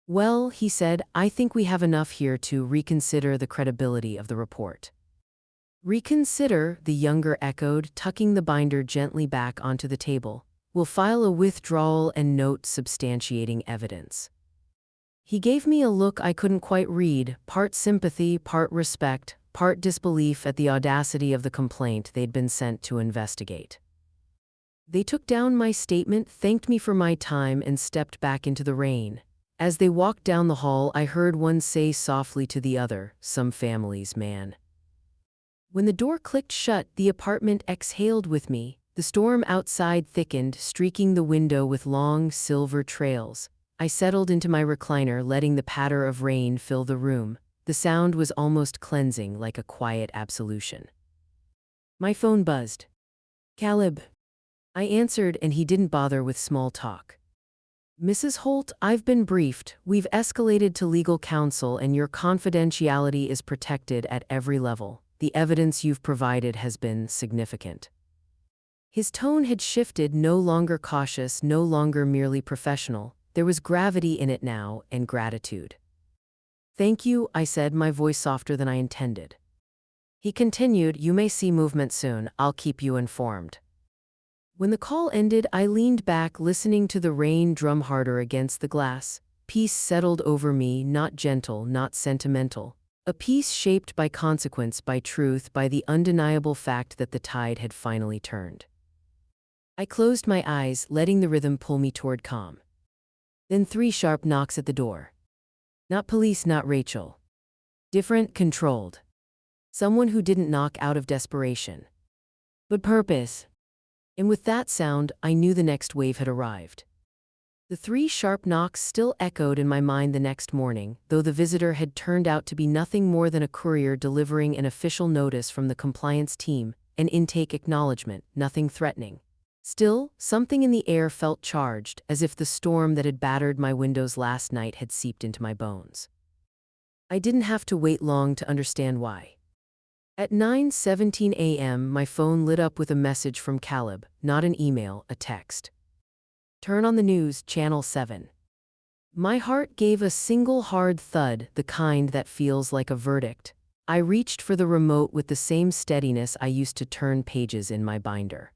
"Well," he said, "I think we have enough here to reconsider the credibility of the report." "Reconsider," the younger echoed, tucking the binder gently back onto the table. "We'll file a withdrawal and note substantiating evidence." He gave me a look I couldn't quite read, part sympathy, part respect, part disbelief at the audacity of the complaint they'd been sent to investigate. They took down my statement, thanked me for my time, and stepped back into the rain. As they walked down the hall, I heard one say softly to the other, "Some families, man." When the door clicked shut, the apartment exhaled with me. The storm outside thickened, streaking the window with long, silver trails. I settled into my recliner, letting the patter of rain fill the room. The sound was almost cleansing, like a quiet absolution. My phone buzzed. "Caleb." I answered, and he didn't bother with small talk. "Mrs. Holt, I've been briefed. We've escalated to legal counsel, and your confidentiality is protected at every level. The evidence you've provided has been significant." His tone had shifted, no longer cautious, no longer merely professional. There was gravity in it now, and gratitude. "Thank you," I said, my voice softer than I intended. He continued, "You may see movement soon. I'll keep you informed." When the call ended, I leaned back, listening to the rain drum harder against the glass. Peace settled over me, not gentle, not sentimental. A peace shaped by consequence, by truth, by the undeniable fact that the tide had finally turned. I closed my eyes, letting the rhythm pull me toward calm. Then 3 sharp knocks at the door. Not police, not Rachel. Different, controlled. Someone who didn't knock out of desperation, but purpose. And with that sound, I knew the next wave had arrived. The 3 sharp knocks still echoed in my mind the next morning, though the visitor had turned out to be nothing more than a courier delivering an official notice from the compliance team, an intake acknowledgement, nothing threatening. Still, something in the air felt charged, as if the storm that had battered my windows last night had seeped into my bones. I didn't have to wait long to understand why. At 9:17 a.m., my phone lit up with a message from Caleb, not an email, a text. "Turn on the news, Channel 7. My heart gave a single hard thud, the kind that feels like a verdict. I reached for the remote with the same steadiness I used to turn pages in my binder.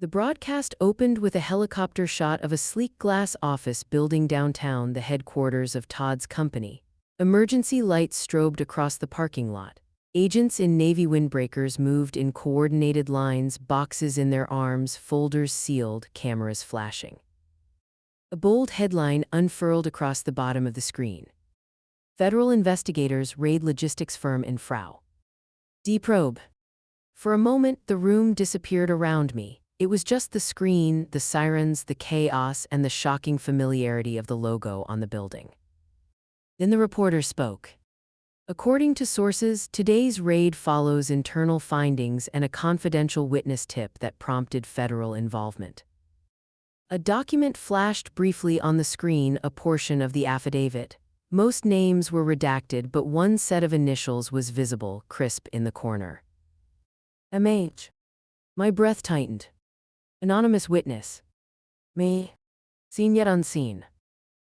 The broadcast opened with a helicopter shot of a sleek glass office building downtown, the headquarters of Todd's company. Emergency lights strobed across the parking lot. Agents in navy windbreakers moved in coordinated lines, boxes in their arms, folders sealed, cameras flashing. A bold headline unfurled across the bottom of the screen. "Federal investigators raid logistics firm in Frau. Deprobe." For a moment, the room disappeared around me. It was just the screen, the sirens, the chaos, and the shocking familiarity of the logo on the building. Then the reporter spoke. "According to sources, today's raid follows internal findings and a confidential witness tip that prompted federal involvement." A document flashed briefly on the screen, a portion of the affidavit. Most names were redacted, but one set of initials was visible, crisp in the corner. "MH." My breath tightened. Anonymous witness. Me. Seen yet unseen.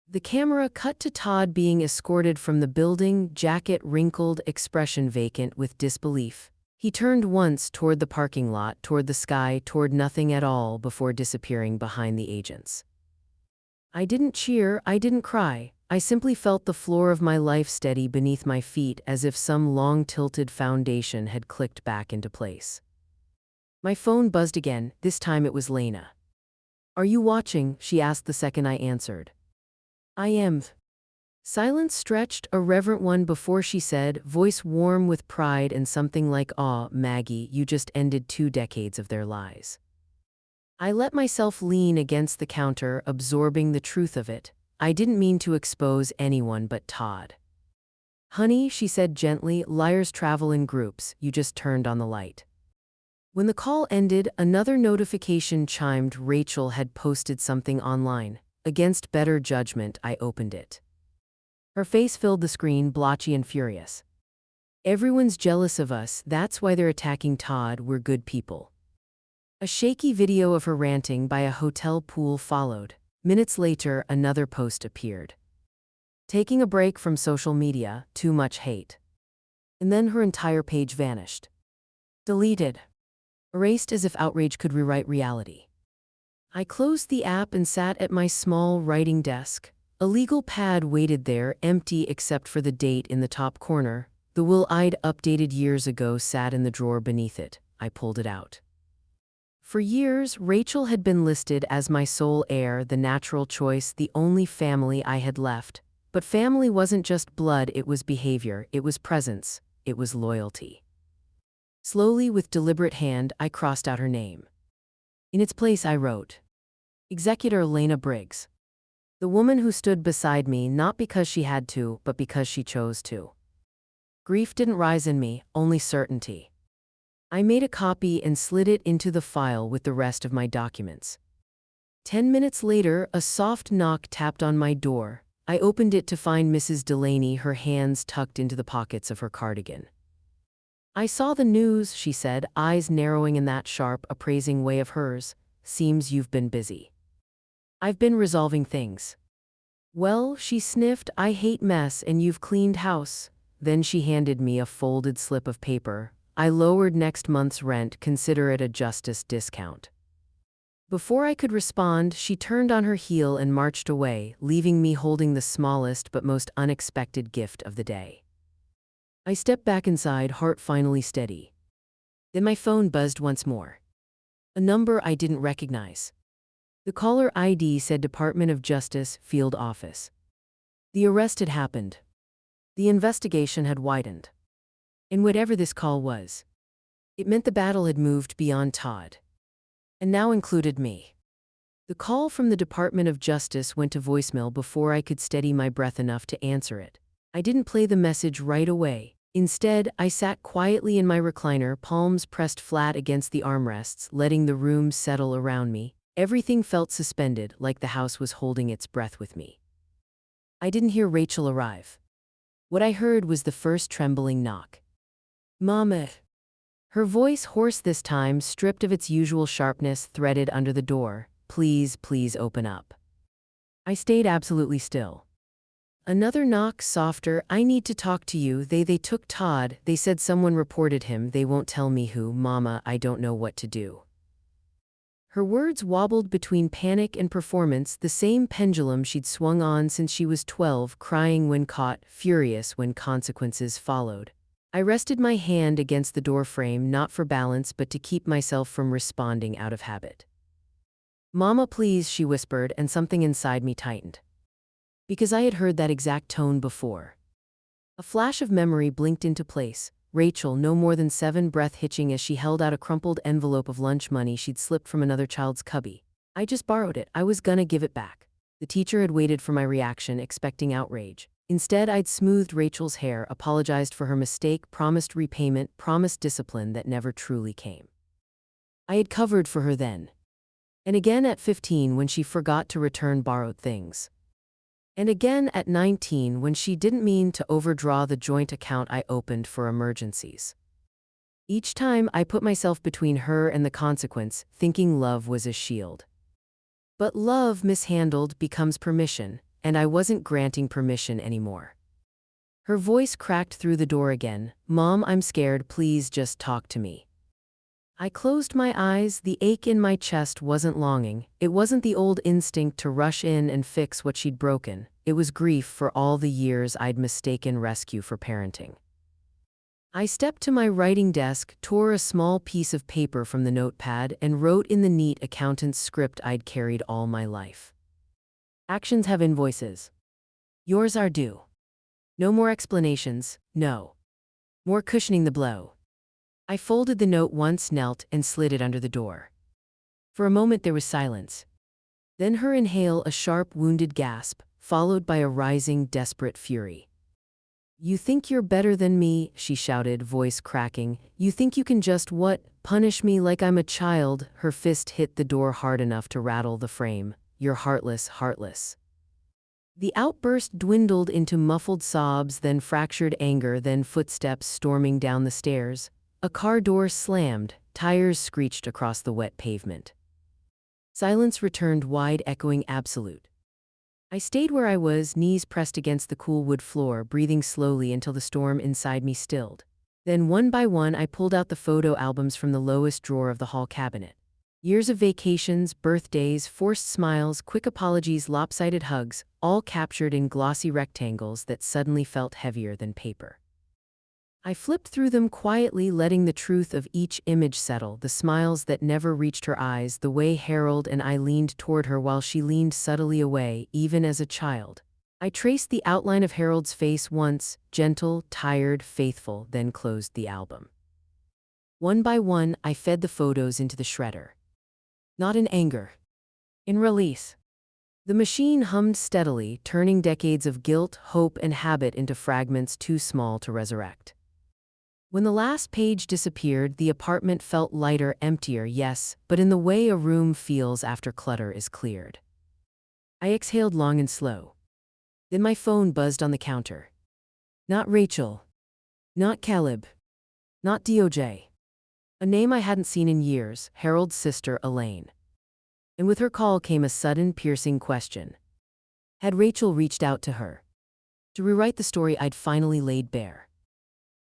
The camera cut to Todd being escorted from the building, jacket wrinkled, expression vacant with disbelief. He turned once toward the parking lot, toward the sky, toward nothing at all before disappearing behind the agents. I didn't cheer, I didn't cry. I simply felt the floor of my life steady beneath my feet, as if some long-tilted foundation had clicked back into place. My phone buzzed again. This time it was Lena. "Are you watching?" she asked the second I answered. "I am." Silence stretched, a reverent one, before she said, voice warm with pride and something like awe, "Maggie, you just ended 2 decades of their lies." I let myself lean against the counter, absorbing the truth of it. I didn't mean to expose anyone but Todd. "Honey," she said gently, "liars travel in groups. You just turned on the light." When the call ended, another notification chimed. Rachel had posted something online. Against better judgment, I opened it. Her face filled the screen, blotchy and furious. "Everyone's jealous of us, that's why they're attacking Todd, we're good people." A shaky video of her ranting by a hotel pool followed. Minutes later, another post appeared. "Taking a break from social media, too much hate." And then her entire page vanished. Deleted. Erased as if outrage could rewrite reality. I closed the app and sat at my small writing desk. A legal pad waited there, empty except for the date in the top corner. The The will I'd updated years ago sat in the drawer beneath it. I pulled it out. For years, Rachel had been listed as my sole heir, the natural choice, the only family I had left. But family wasn't just blood, it was behavior, it was presence, it was loyalty. Slowly, with deliberate hand, I crossed out her name. In its place I wrote, Executor Lena Briggs. The woman who stood beside me not because she had to, but because she chose to. Grief didn't rise in me, only certainty. I made a copy and slid it into the file with the rest of my documents. 10 minutes later, a soft knock tapped on my door. I opened it to find Mrs. Delaney, her hands tucked into the pockets of her cardigan. I saw the news, she said, eyes narrowing in that sharp, appraising way of hers. Seems you've been busy. I've been resolving things. Well, she sniffed, I hate mess and you've cleaned house. Then she handed me a folded slip of paper. I lowered next month's rent, consider it a justice discount. Before I could respond, she turned on her heel and marched away, leaving me holding the smallest but most unexpected gift of the day. I stepped back inside, heart finally steady. Then my phone buzzed once more. A number I didn't recognize. The caller ID said Department of Justice, Field Office. The arrest had happened. The investigation had widened. And whatever this call was, it meant the battle had moved beyond Todd. And now included me. The call from the Department of Justice went to voicemail before I could steady my breath enough to answer it. I didn't play the message right away. Instead, I sat quietly in my recliner, palms pressed flat against the armrests, letting the room settle around me. Everything felt suspended, like the house was holding its breath with me. I didn't hear Rachel arrive. What I heard was the first trembling knock. Mama. Her voice, hoarse this time, stripped of its usual sharpness, threaded under the door. Please, please open up. I stayed absolutely still. Another knock, softer. I need to talk to you. They took Todd. They said someone reported him. They won't tell me who. Mama, I don't know what to do. Her words wobbled between panic and performance, the same pendulum she'd swung on since she was 12, crying when caught, furious when consequences followed. I rested my hand against the door frame, not for balance but to keep myself from responding out of habit. Mama, please, she whispered, and something inside me tightened. Because I had heard that exact tone before. A flash of memory blinked into place. Rachel, no more than 7, breath hitching as she held out a crumpled envelope of lunch money she'd slipped from another child's cubby. I just borrowed it. I was gonna give it back. The teacher had waited for my reaction, expecting outrage. Instead, I'd smoothed Rachel's hair, apologized for her mistake, promised repayment, promised discipline that never truly came. I had covered for her then. And again at 15 when she forgot to return borrowed things. And again at 19 when she didn't mean to overdraw the joint account I opened for emergencies. Each time I put myself between her and the consequence, thinking love was a shield. But love mishandled becomes permission, and I wasn't granting permission anymore. Her voice cracked through the door again. Mom, I'm scared, please just talk to me. I closed my eyes, the ache in my chest wasn't longing. It wasn't the old instinct to rush in and fix what she'd broken. It was grief for all the years I'd mistaken rescue for parenting. I stepped to my writing desk, tore a small piece of paper from the notepad, and wrote in the neat accountant's script I'd carried all my life. Actions have invoices. Yours are due. No more explanations, no. More cushioning the blow. I folded the note once, knelt, and slid it under the door. For a moment there was silence. Then her inhale, a sharp, wounded gasp, followed by a rising, desperate fury. You think you're better than me, she shouted, voice cracking. You think you can just what? Punish me like I'm a child? Her fist hit the door hard enough to rattle the frame. You're heartless, heartless. The outburst dwindled into muffled sobs, then fractured anger, then footsteps storming down the stairs. A car door slammed, tires screeched across the wet pavement. Silence returned, wide, echoing, absolute. I stayed where I was, knees pressed against the cool wood floor, breathing slowly until the storm inside me stilled. Then one by one I pulled out the photo albums from the lowest drawer of the hall cabinet. Years of vacations, birthdays, forced smiles, quick apologies, lopsided hugs, all captured in glossy rectangles that suddenly felt heavier than paper. I flipped through them quietly, letting the truth of each image settle, the smiles that never reached her eyes, the way Harold and I leaned toward her while she leaned subtly away, even as a child. I traced the outline of Harold's face once, gentle, tired, faithful, then closed the album. One by one, I fed the photos into the shredder. Not in anger. In release. The machine hummed steadily, turning decades of guilt, hope, and habit into fragments too small to resurrect. When the last page disappeared, the apartment felt lighter, emptier, yes, but in the way a room feels after clutter is cleared. I exhaled long and slow. Then my phone buzzed on the counter. Not Rachel. Not Caleb. Not DOJ. A name I hadn't seen in years, Harold's sister, Elaine. And with her call came a sudden, piercing question. Had Rachel reached out to her to rewrite the story I'd finally laid bare?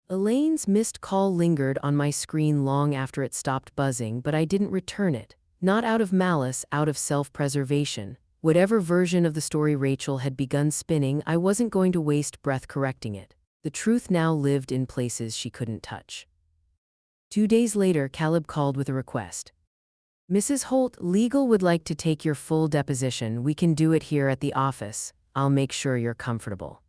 Elaine's missed call lingered on my screen long after it stopped buzzing, but I didn't return it. Not out of malice, out of self-preservation. Whatever version of the story Rachel had begun spinning, I wasn't going to waste breath correcting it. The truth now lived in places she couldn't touch. 2 days later, Caleb called with a request. Mrs. Holt, legal would like to take your full deposition. We can do it here at the office. I'll make sure you're comfortable.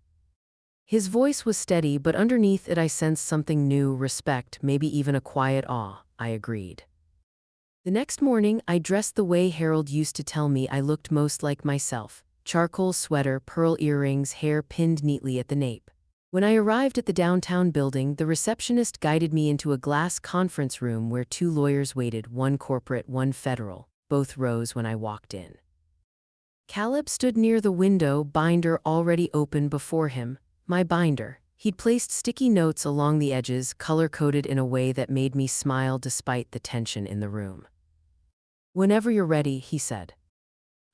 His voice was steady, but underneath it I sensed something new, respect, maybe even a quiet awe. I agreed. The next morning, I dressed the way Harold used to tell me I looked most like myself. Charcoal sweater, pearl earrings, hair pinned neatly at the nape. When I arrived at the downtown building, the receptionist guided me into a glass conference room where 2 lawyers waited, one corporate, one federal. Both rose when I walked in. Caleb stood near the window, binder already open before him. My binder. He'd placed sticky notes along the edges, color-coded in a way that made me smile despite the tension in the room. Whenever you're ready, he said.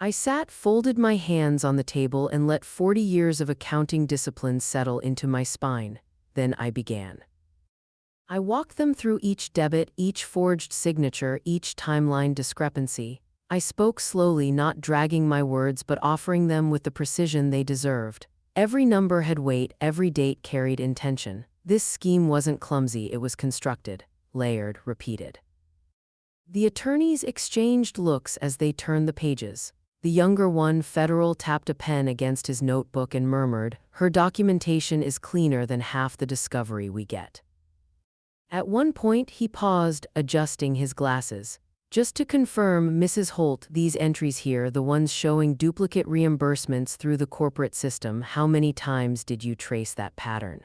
I sat, folded my hands on the table, and let 40 years of accounting discipline settle into my spine. Then I began. I walked them through each debit, each forged signature, each timeline discrepancy. I spoke slowly, not dragging my words but offering them with the precision they deserved. Every number had weight, every date carried intention. This scheme wasn't clumsy, it was constructed, layered, repeated. The attorneys exchanged looks as they turned the pages. The younger one, Federal, tapped a pen against his notebook and murmured, "Her documentation is cleaner than half the discovery we get." At one point he paused, adjusting his glasses. Just to confirm, Mrs. Holt, these entries here, the ones showing duplicate reimbursements through the corporate system, how many times did you trace that pattern?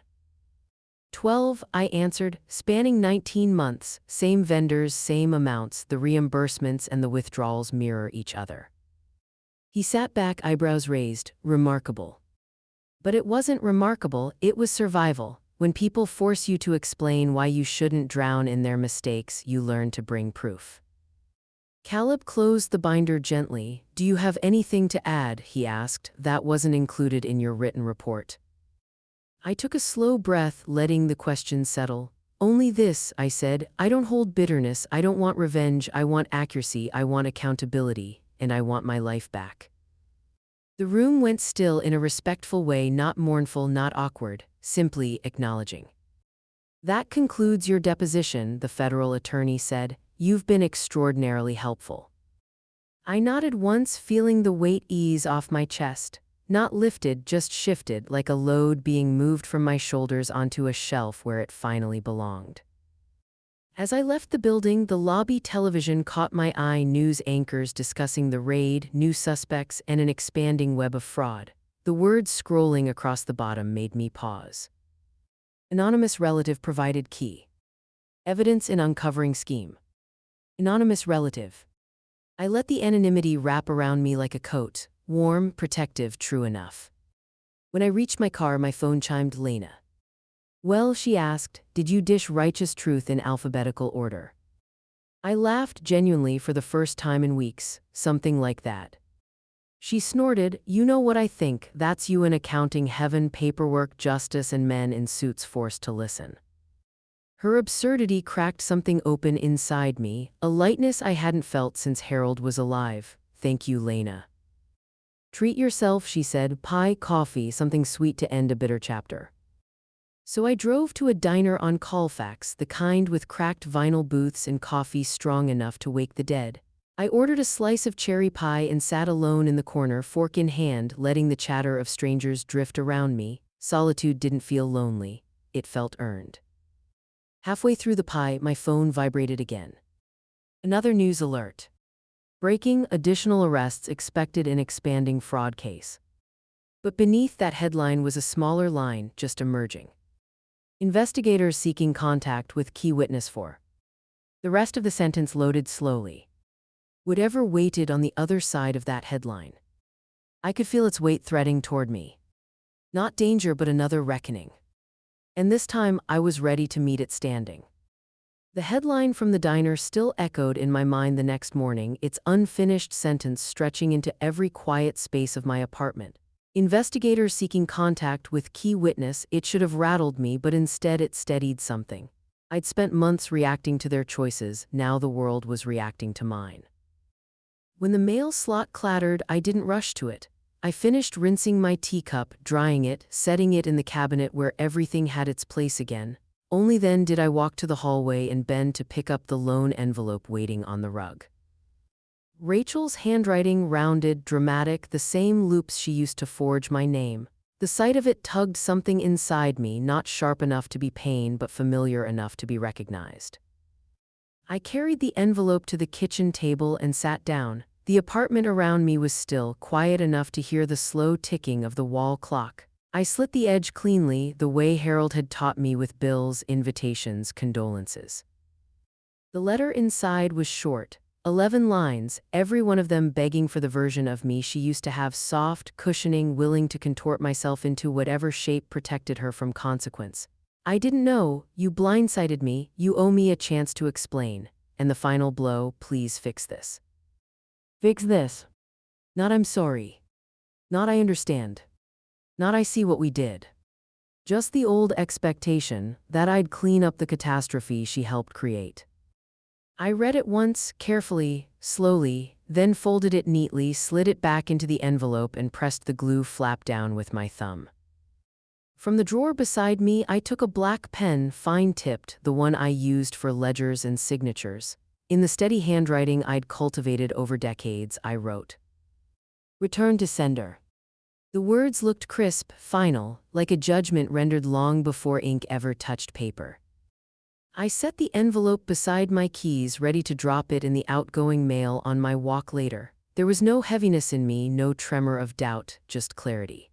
12, I answered, spanning 19 months, same vendors, same amounts, the reimbursements and the withdrawals mirror each other. He sat back, eyebrows raised. Remarkable. But it wasn't remarkable, it was survival. When people force you to explain why you shouldn't drown in their mistakes, you learn to bring proof. Caleb closed the binder gently. Do you have anything to add? He asked. That wasn't included in your written report. I took a slow breath, letting the question settle. Only this, I said. I don't hold bitterness, I don't want revenge, I want accuracy, I want accountability, and I want my life back. The room went still in a respectful way, not mournful, not awkward, simply acknowledging. That concludes your deposition, the federal attorney said. You've been extraordinarily helpful. I nodded once, feeling the weight ease off my chest. Not lifted, just shifted, like a load being moved from my shoulders onto a shelf where it finally belonged. As I left the building, the lobby television caught my eye, news anchors discussing the raid, new suspects, and an expanding web of fraud. The words scrolling across the bottom made me pause. Anonymous relative provided key. Evidence in uncovering scheme. Anonymous relative. I let the anonymity wrap around me like a coat, warm, protective, true enough. When I reached my car, my phone chimed. Lena. Well, she asked, did you dish righteous truth in alphabetical order? I laughed genuinely for the first time in weeks, something like that. She snorted, you know what I think, that's you in accounting heaven, paperwork, justice, and men in suits forced to listen. Her absurdity cracked something open inside me, a lightness I hadn't felt since Harold was alive. Thank you, Lena. Treat yourself, she said, pie, coffee, something sweet to end a bitter chapter. So I drove to a diner on Colfax, the kind with cracked vinyl booths and coffee strong enough to wake the dead. I ordered a slice of cherry pie and sat alone in the corner, fork in hand, letting the chatter of strangers drift around me. Solitude didn't feel lonely, it felt earned. Halfway through the pie, my phone vibrated again. Another news alert. Breaking: additional arrests expected in expanding fraud case. But beneath that headline was a smaller line just emerging. Investigators seeking contact with key witness for. The rest of the sentence loaded slowly. Whatever waited on the other side of that headline. I could feel its weight threading toward me. Not danger, but another reckoning. And this time I was ready to meet it standing. The headline from the diner still echoed in my mind the next morning, its unfinished sentence stretching into every quiet space of my apartment. Investigators seeking contact with key witness. It should have rattled me, but instead it steadied something. I'd spent months reacting to their choices, now the world was reacting to mine. When the mail slot clattered, I didn't rush to it. I finished rinsing my teacup, drying it, setting it in the cabinet where everything had its place again. Only then did I walk to the hallway and bend to pick up the lone envelope waiting on the rug. Rachel's handwriting, rounded, dramatic, the same loops she used to forge my name. The sight of it tugged something inside me, not sharp enough to be pain, but familiar enough to be recognized. I carried the envelope to the kitchen table and sat down. The apartment around me was still, quiet enough to hear the slow ticking of the wall clock. I slit the edge cleanly, the way Harold had taught me, with bills, invitations, condolences. The letter inside was short, 11 lines, every one of them begging for the version of me she used to have, soft, cushioning, willing to contort myself into whatever shape protected her from consequence. I didn't know, you blindsided me, you owe me a chance to explain. And the final blow: please fix this. Fix this. Not I'm sorry. Not I understand. Not I see what we did. Just the old expectation that I'd clean up the catastrophe she helped create. I read it once, carefully, slowly, then folded it neatly, slid it back into the envelope, and pressed the glue flap down with my thumb. From the drawer beside me, I took a black pen, fine-tipped, the one I used for ledgers and signatures. In the steady handwriting I'd cultivated over decades, I wrote, "Return to sender." The words looked crisp, final, like a judgment rendered long before ink ever touched paper. I set the envelope beside my keys, ready to drop it in the outgoing mail on my walk later. There was no heaviness in me, no tremor of doubt, just clarity.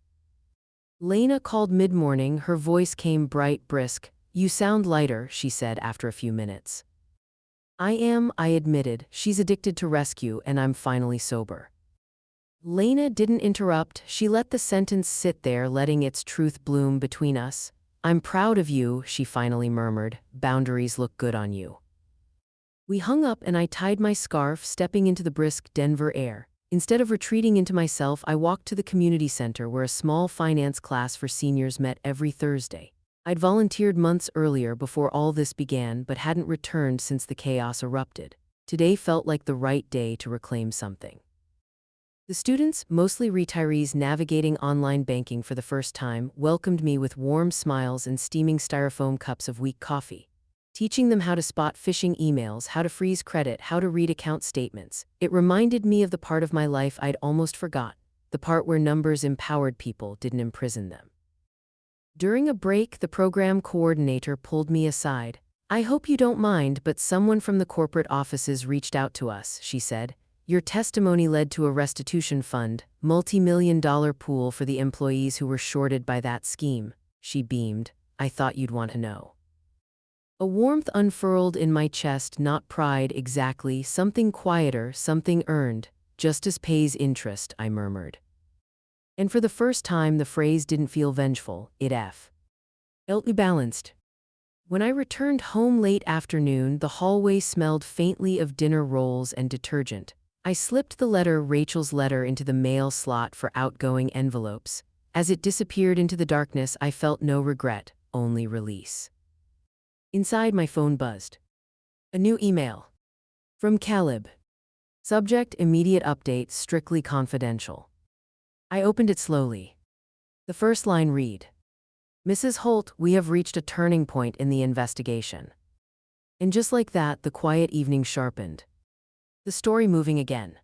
Lena called mid-morning, her voice came bright, brisk. "You sound lighter," she said after a few minutes. "I am," I admitted. "She's addicted to rescue, and I'm finally sober." Lena didn't interrupt, she let the sentence sit there, letting its truth bloom between us. "I'm proud of you," she finally murmured. "Boundaries look good on you." We hung up and I tied my scarf, stepping into the brisk Denver air. Instead of retreating into myself, I walked to the community center where a small finance class for seniors met every Thursday. I'd volunteered months earlier, before all this began, but hadn't returned since the chaos erupted. Today felt like the right day to reclaim something. The students, mostly retirees navigating online banking for the first time, welcomed me with warm smiles and steaming styrofoam cups of weak coffee. Teaching them how to spot phishing emails, how to freeze credit, how to read account statements. It reminded me of the part of my life I'd almost forgot, the part where numbers empowered people, didn't imprison them. During a break, the program coordinator pulled me aside. "I hope you don't mind, but someone from the corporate offices reached out to us," she said. "Your testimony led to a restitution fund, multi-million-dollar pool for the employees who were shorted by that scheme." She beamed. "I thought you'd want to know." A warmth unfurled in my chest, not pride exactly, something quieter, something earned. "Justice pays interest," I murmured. And for the first time the phrase didn't feel vengeful, it felt balanced. When I returned home late afternoon, the hallway smelled faintly of dinner rolls and detergent. I slipped the letter, Rachel's letter, into the mail slot for outgoing envelopes. As it disappeared into the darkness, I felt no regret, only release. Inside, my phone buzzed. A new email. From Caleb. Subject: immediate update, strictly confidential. I opened it slowly. The first line read, Mrs. Holt, we have reached a turning point in the investigation. And just like that, the quiet evening sharpened. The story moving again,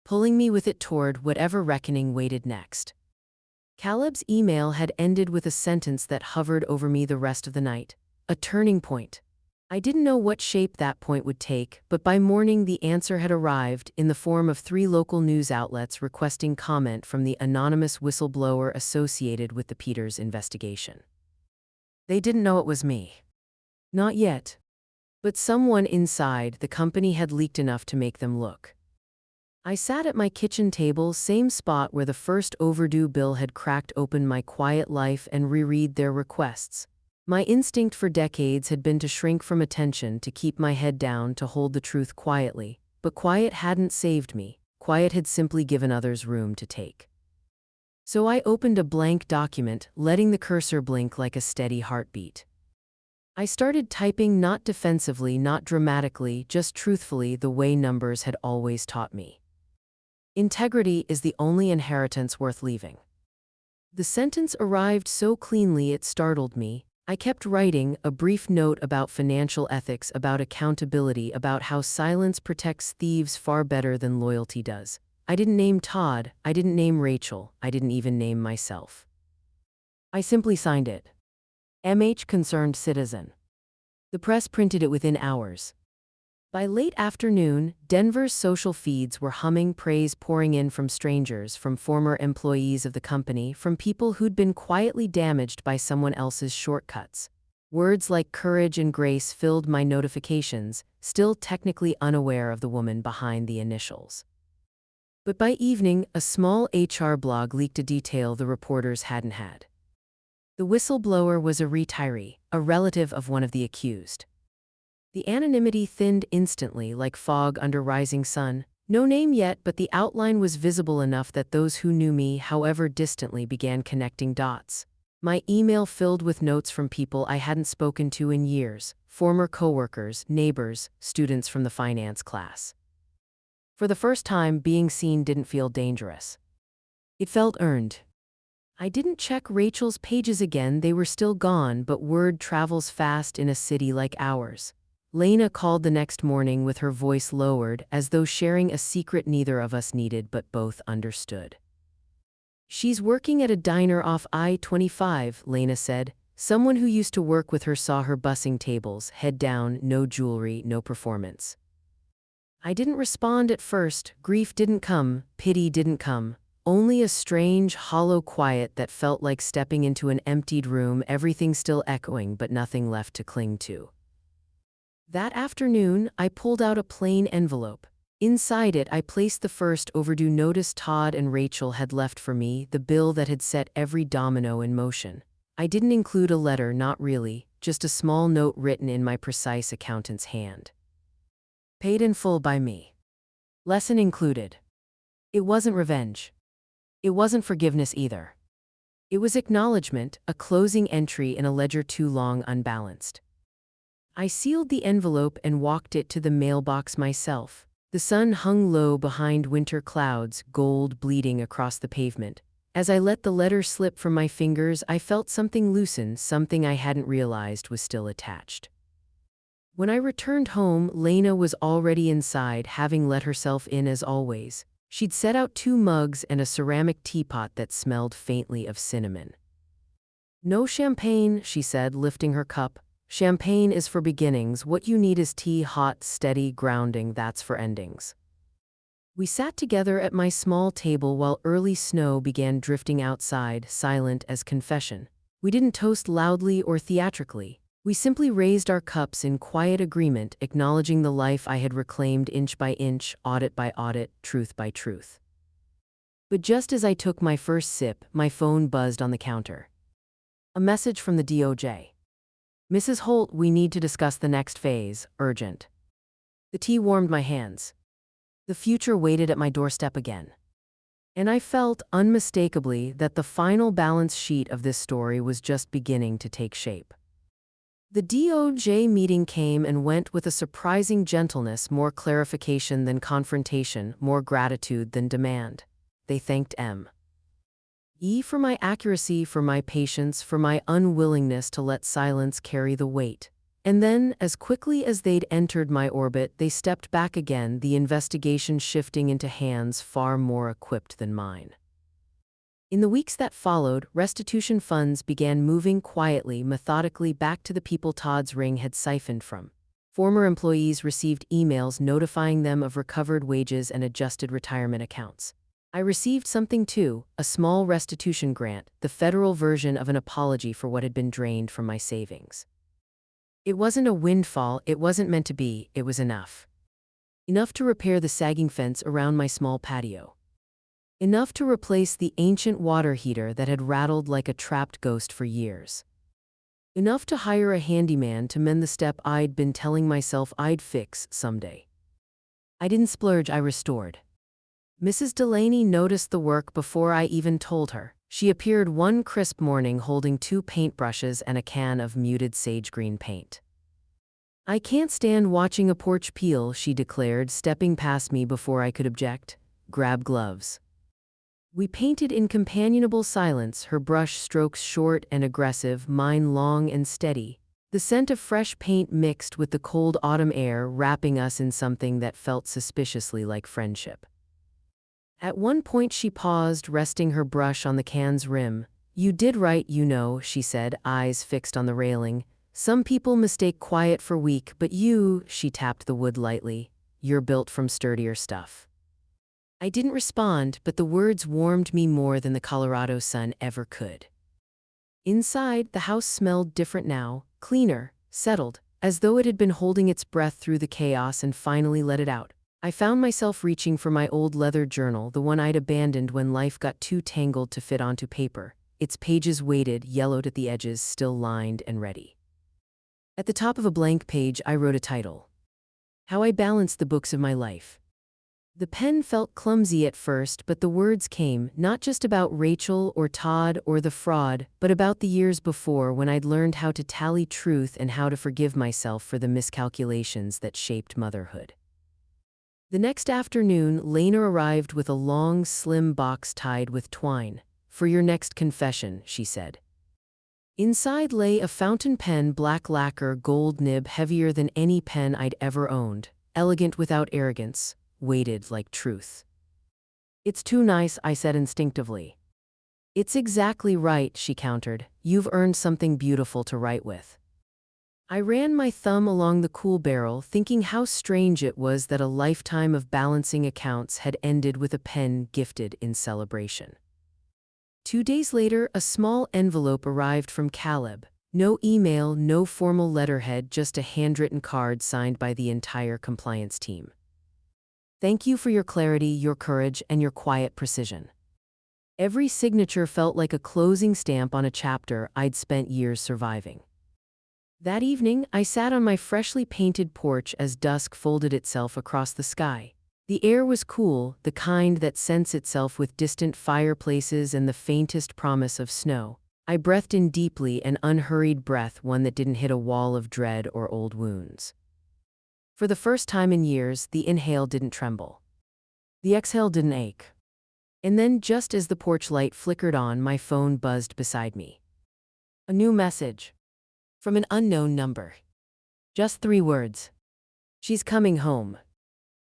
pulling me with it toward whatever reckoning waited next. Caleb's email had ended with a sentence that hovered over me the rest of the night. A turning point. I didn't know what shape that point would take, but by morning the answer had arrived in the form of 3 local news outlets requesting comment from the anonymous whistleblower associated with the Peters investigation. They didn't know it was me. Not yet. But someone inside the company had leaked enough to make them look. I sat at my kitchen table, same spot where the first overdue bill had cracked open my quiet life and reread their requests. My instinct for decades had been to shrink from attention, to keep my head down, to hold the truth quietly. But quiet hadn't saved me. Quiet had simply given others room to take. So I opened a blank document, letting the cursor blink like a steady heartbeat. I started typing, not defensively, not dramatically, just truthfully, the way numbers had always taught me. Integrity is the only inheritance worth leaving. The sentence arrived so cleanly it startled me. I kept writing, a brief note about financial ethics, about accountability, about how silence protects thieves far better than loyalty does. I didn't name Todd, I didn't name Rachel, I didn't even name myself. I simply signed it. MH Concerned Citizen. The press printed it within hours. By late afternoon, Denver's social feeds were humming, praise pouring in from strangers, from former employees of the company, from people who'd been quietly damaged by someone else's shortcuts. Words like courage and grace filled my notifications, still technically unaware of the woman behind the initials. But by evening, a small HR blog leaked a detail the reporters hadn't had. The whistleblower was a retiree, a relative of one of the accused. The anonymity thinned instantly like fog under rising sun. No name yet, but the outline was visible enough that those who knew me, however distantly, began connecting dots. My email filled with notes from people I hadn't spoken to in years, former coworkers, neighbors, students from the finance class. For the first time, being seen didn't feel dangerous. It felt earned. I didn't check Rachel's pages again, they were still gone, but word travels fast in a city like ours. Lena called the next morning with her voice lowered, as though sharing a secret neither of us needed but both understood. She's working at a diner off I-25, Lena said. Someone who used to work with her saw her bussing tables, head down, no jewelry, no performance. I didn't respond at first. Grief didn't come, pity didn't come. Only a strange, hollow quiet that felt like stepping into an emptied room, everything still echoing but nothing left to cling to. That afternoon, I pulled out a plain envelope. Inside it, I placed the first overdue notice Todd and Rachel had left for me, the bill that had set every domino in motion. I didn't include a letter, not really, just a small note written in my precise accountant's hand. Paid in full by me. Lesson included. It wasn't revenge. It wasn't forgiveness either. It was acknowledgement, a closing entry in a ledger too long unbalanced. I sealed the envelope and walked it to the mailbox myself. The sun hung low behind winter clouds, gold bleeding across the pavement. As I let the letter slip from my fingers, I felt something loosen, something I hadn't realized was still attached. When I returned home, Lena was already inside, having let herself in as always. She'd set out 2 mugs and a ceramic teapot that smelled faintly of cinnamon. No champagne, she said, lifting her cup. Champagne is for beginnings, what you need is tea, hot, steady, grounding, that's for endings. We sat together at my small table while early snow began drifting outside, silent as confession. We didn't toast loudly or theatrically. We simply raised our cups in quiet agreement, acknowledging the life I had reclaimed inch by inch, audit by audit, truth by truth. But just as I took my first sip, my phone buzzed on the counter. A message from the DOJ. Mrs. Holt, we need to discuss the next phase, urgent. The tea warmed my hands. The future waited at my doorstep again. And I felt, unmistakably, that the final balance sheet of this story was just beginning to take shape. The DOJ meeting came and went with a surprising gentleness, more clarification than confrontation, more gratitude than demand. They thanked M. E for my accuracy, for my patience, for my unwillingness to let silence carry the weight. And then, as quickly as they'd entered my orbit, they stepped back again, the investigation shifting into hands far more equipped than mine. In the weeks that followed, restitution funds began moving quietly, methodically back to the people Todd's ring had siphoned from. Former employees received emails notifying them of recovered wages and adjusted retirement accounts. I received something too, a small restitution grant, the federal version of an apology for what had been drained from my savings. It wasn't a windfall, it wasn't meant to be, it was enough. Enough to repair the sagging fence around my small patio. Enough to replace the ancient water heater that had rattled like a trapped ghost for years. Enough to hire a handyman to mend the step I'd been telling myself I'd fix someday. I didn't splurge, I restored. Mrs. Delaney noticed the work before I even told her. She appeared one crisp morning holding 2 paintbrushes and a can of muted sage green paint. "I can't stand watching a porch peel," she declared, stepping past me before I could object. "Grab gloves." We painted in companionable silence, her brush strokes short and aggressive, mine long and steady. The scent of fresh paint mixed with the cold autumn air, wrapping us in something that felt suspiciously like friendship. At one point she paused, resting her brush on the can's rim. "You did right, you know," she said, eyes fixed on the railing. "Some people mistake quiet for weak, but you," she tapped the wood lightly, "you're built from sturdier stuff." I didn't respond, but the words warmed me more than the Colorado sun ever could. Inside, the house smelled different now, cleaner, settled, as though it had been holding its breath through the chaos and finally let it out. I found myself reaching for my old leather journal, the one I'd abandoned when life got too tangled to fit onto paper. Its pages weighted, yellowed at the edges, still lined and ready. At the top of a blank page, I wrote a title. How I Balanced the Books of My Life. The pen felt clumsy at first, but the words came, not just about Rachel or Todd or the fraud, but about the years before when I'd learned how to tally truth and how to forgive myself for the miscalculations that shaped motherhood. The next afternoon, Lena arrived with a long, slim box tied with twine. "For your next confession," she said. Inside lay a fountain pen, black lacquer, gold nib, heavier than any pen I'd ever owned, elegant without arrogance, weighted like truth. "It's too nice," I said instinctively. "It's exactly right," she countered. "You've earned something beautiful to write with." I ran my thumb along the cool barrel, thinking how strange it was that a lifetime of balancing accounts had ended with a pen gifted in celebration. 2 days later, a small envelope arrived from Caleb. No email, no formal letterhead, just a handwritten card signed by the entire compliance team. "Thank you for your clarity, your courage, and your quiet precision." Every signature felt like a closing stamp on a chapter I'd spent years surviving. That evening, I sat on my freshly painted porch as dusk folded itself across the sky. The air was cool, the kind that scents itself with distant fireplaces and the faintest promise of snow. I breathed in deeply, an unhurried breath, one that didn't hit a wall of dread or old wounds. For the first time in years, the inhale didn't tremble. The exhale didn't ache. And then, just as the porch light flickered on, my phone buzzed beside me. A new message. From an unknown number. Just 3 words. "She's coming home."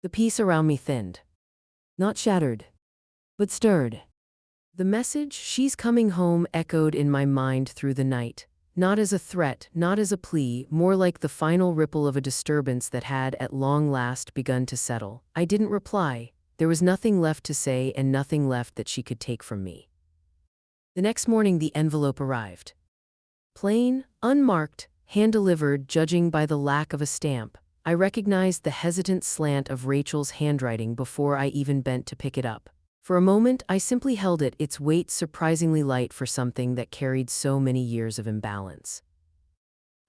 The peace around me thinned. Not shattered, but stirred. The message, "She's coming home," echoed in my mind through the night. Not as a threat, not as a plea, more like the final ripple of a disturbance that had, at long last, begun to settle. I didn't reply. There was nothing left to say and nothing left that she could take from me. The next morning, the envelope arrived. Plain, unmarked, hand-delivered, judging by the lack of a stamp. I recognized the hesitant slant of Rachel's handwriting before I even bent to pick it up. For a moment, I simply held it, its weight surprisingly light for something that carried so many years of imbalance.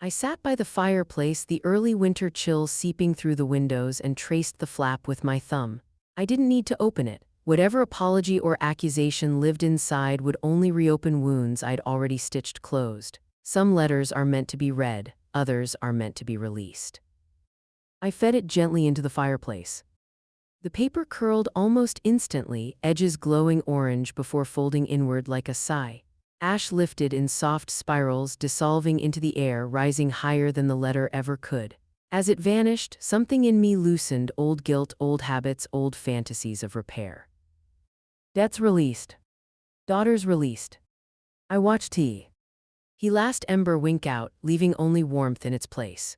I sat by the fireplace, the early winter chill seeping through the windows, and traced the flap with my thumb. I didn't need to open it. Whatever apology or accusation lived inside would only reopen wounds I'd already stitched closed. Some letters are meant to be read, others are meant to be released. I fed it gently into the fireplace. The paper curled almost instantly, edges glowing orange before folding inward like a sigh. Ash lifted in soft spirals, dissolving into the air, rising higher than the letter ever could. As it vanished, something in me loosened, old guilt, old habits, old fantasies of repair. Debts released. Daughters released. I watched He last ember wink out, leaving only warmth in its place.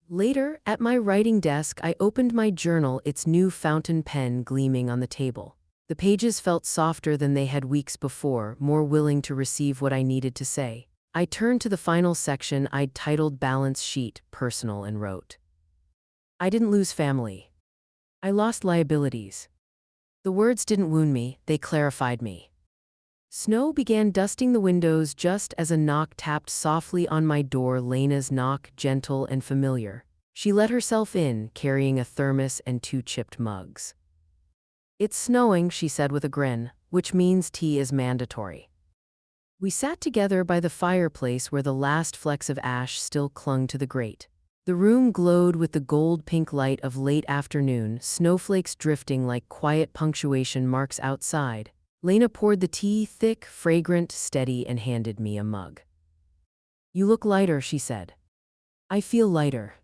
Later, at my writing desk, I opened my journal, its new fountain pen gleaming on the table. The pages felt softer than they had weeks before, more willing to receive what I needed to say. I turned to the final section I'd titled Balance Sheet, Personal, and wrote. I didn't lose family. I lost liabilities. The words didn't wound me, they clarified me. Snow began dusting the windows just as a knock tapped softly on my door, Lena's knock, gentle and familiar. She let herself in, carrying a thermos and 2 chipped mugs. It's snowing, she said with a grin, which means tea is mandatory. We sat together by the fireplace where the last flecks of ash still clung to the grate. The room glowed with the gold-pink light of late afternoon, snowflakes drifting like quiet punctuation marks outside. Lena poured the tea, thick, fragrant, steady, and handed me a mug. You look lighter, she said. I feel lighter.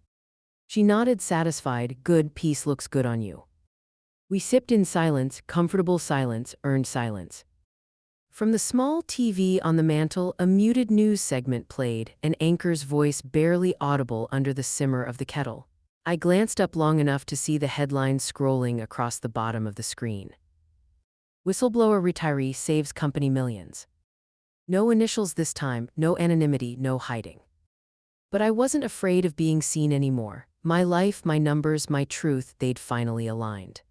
She nodded, satisfied. Good, peace looks good on you. We sipped in silence, comfortable silence, earned silence. From the small TV on the mantel, a muted news segment played, an anchor's voice barely audible under the simmer of the kettle. I glanced up long enough to see the headlines scrolling across the bottom of the screen. Whistleblower retiree saves company millions. No initials this time, no anonymity, no hiding. But I wasn't afraid of being seen anymore. My life, my numbers, my truth, they'd finally aligned.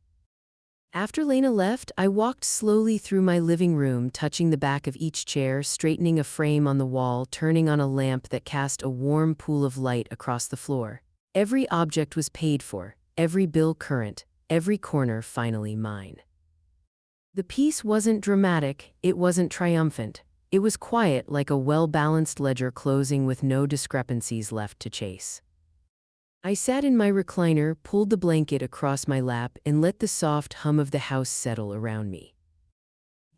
After Lena left, I walked slowly through my living room, touching the back of each chair, straightening a frame on the wall, turning on a lamp that cast a warm pool of light across the floor. Every object was paid for, every bill current, every corner finally mine. The peace wasn't dramatic, it wasn't triumphant. It was quiet, like a well-balanced ledger closing with no discrepancies left to chase. I sat in my recliner, pulled the blanket across my lap, and let the soft hum of the house settle around me.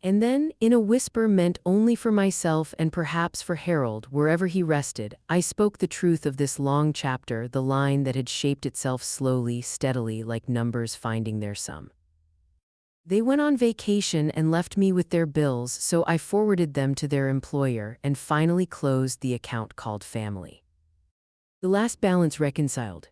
And then, in a whisper meant only for myself and perhaps for Harold, wherever he rested, I spoke the truth of this long chapter, the line that had shaped itself slowly, steadily, like numbers finding their sum. They went on vacation and left me with their bills, so I forwarded them to their employer and finally closed the account called family. The last balance reconciled.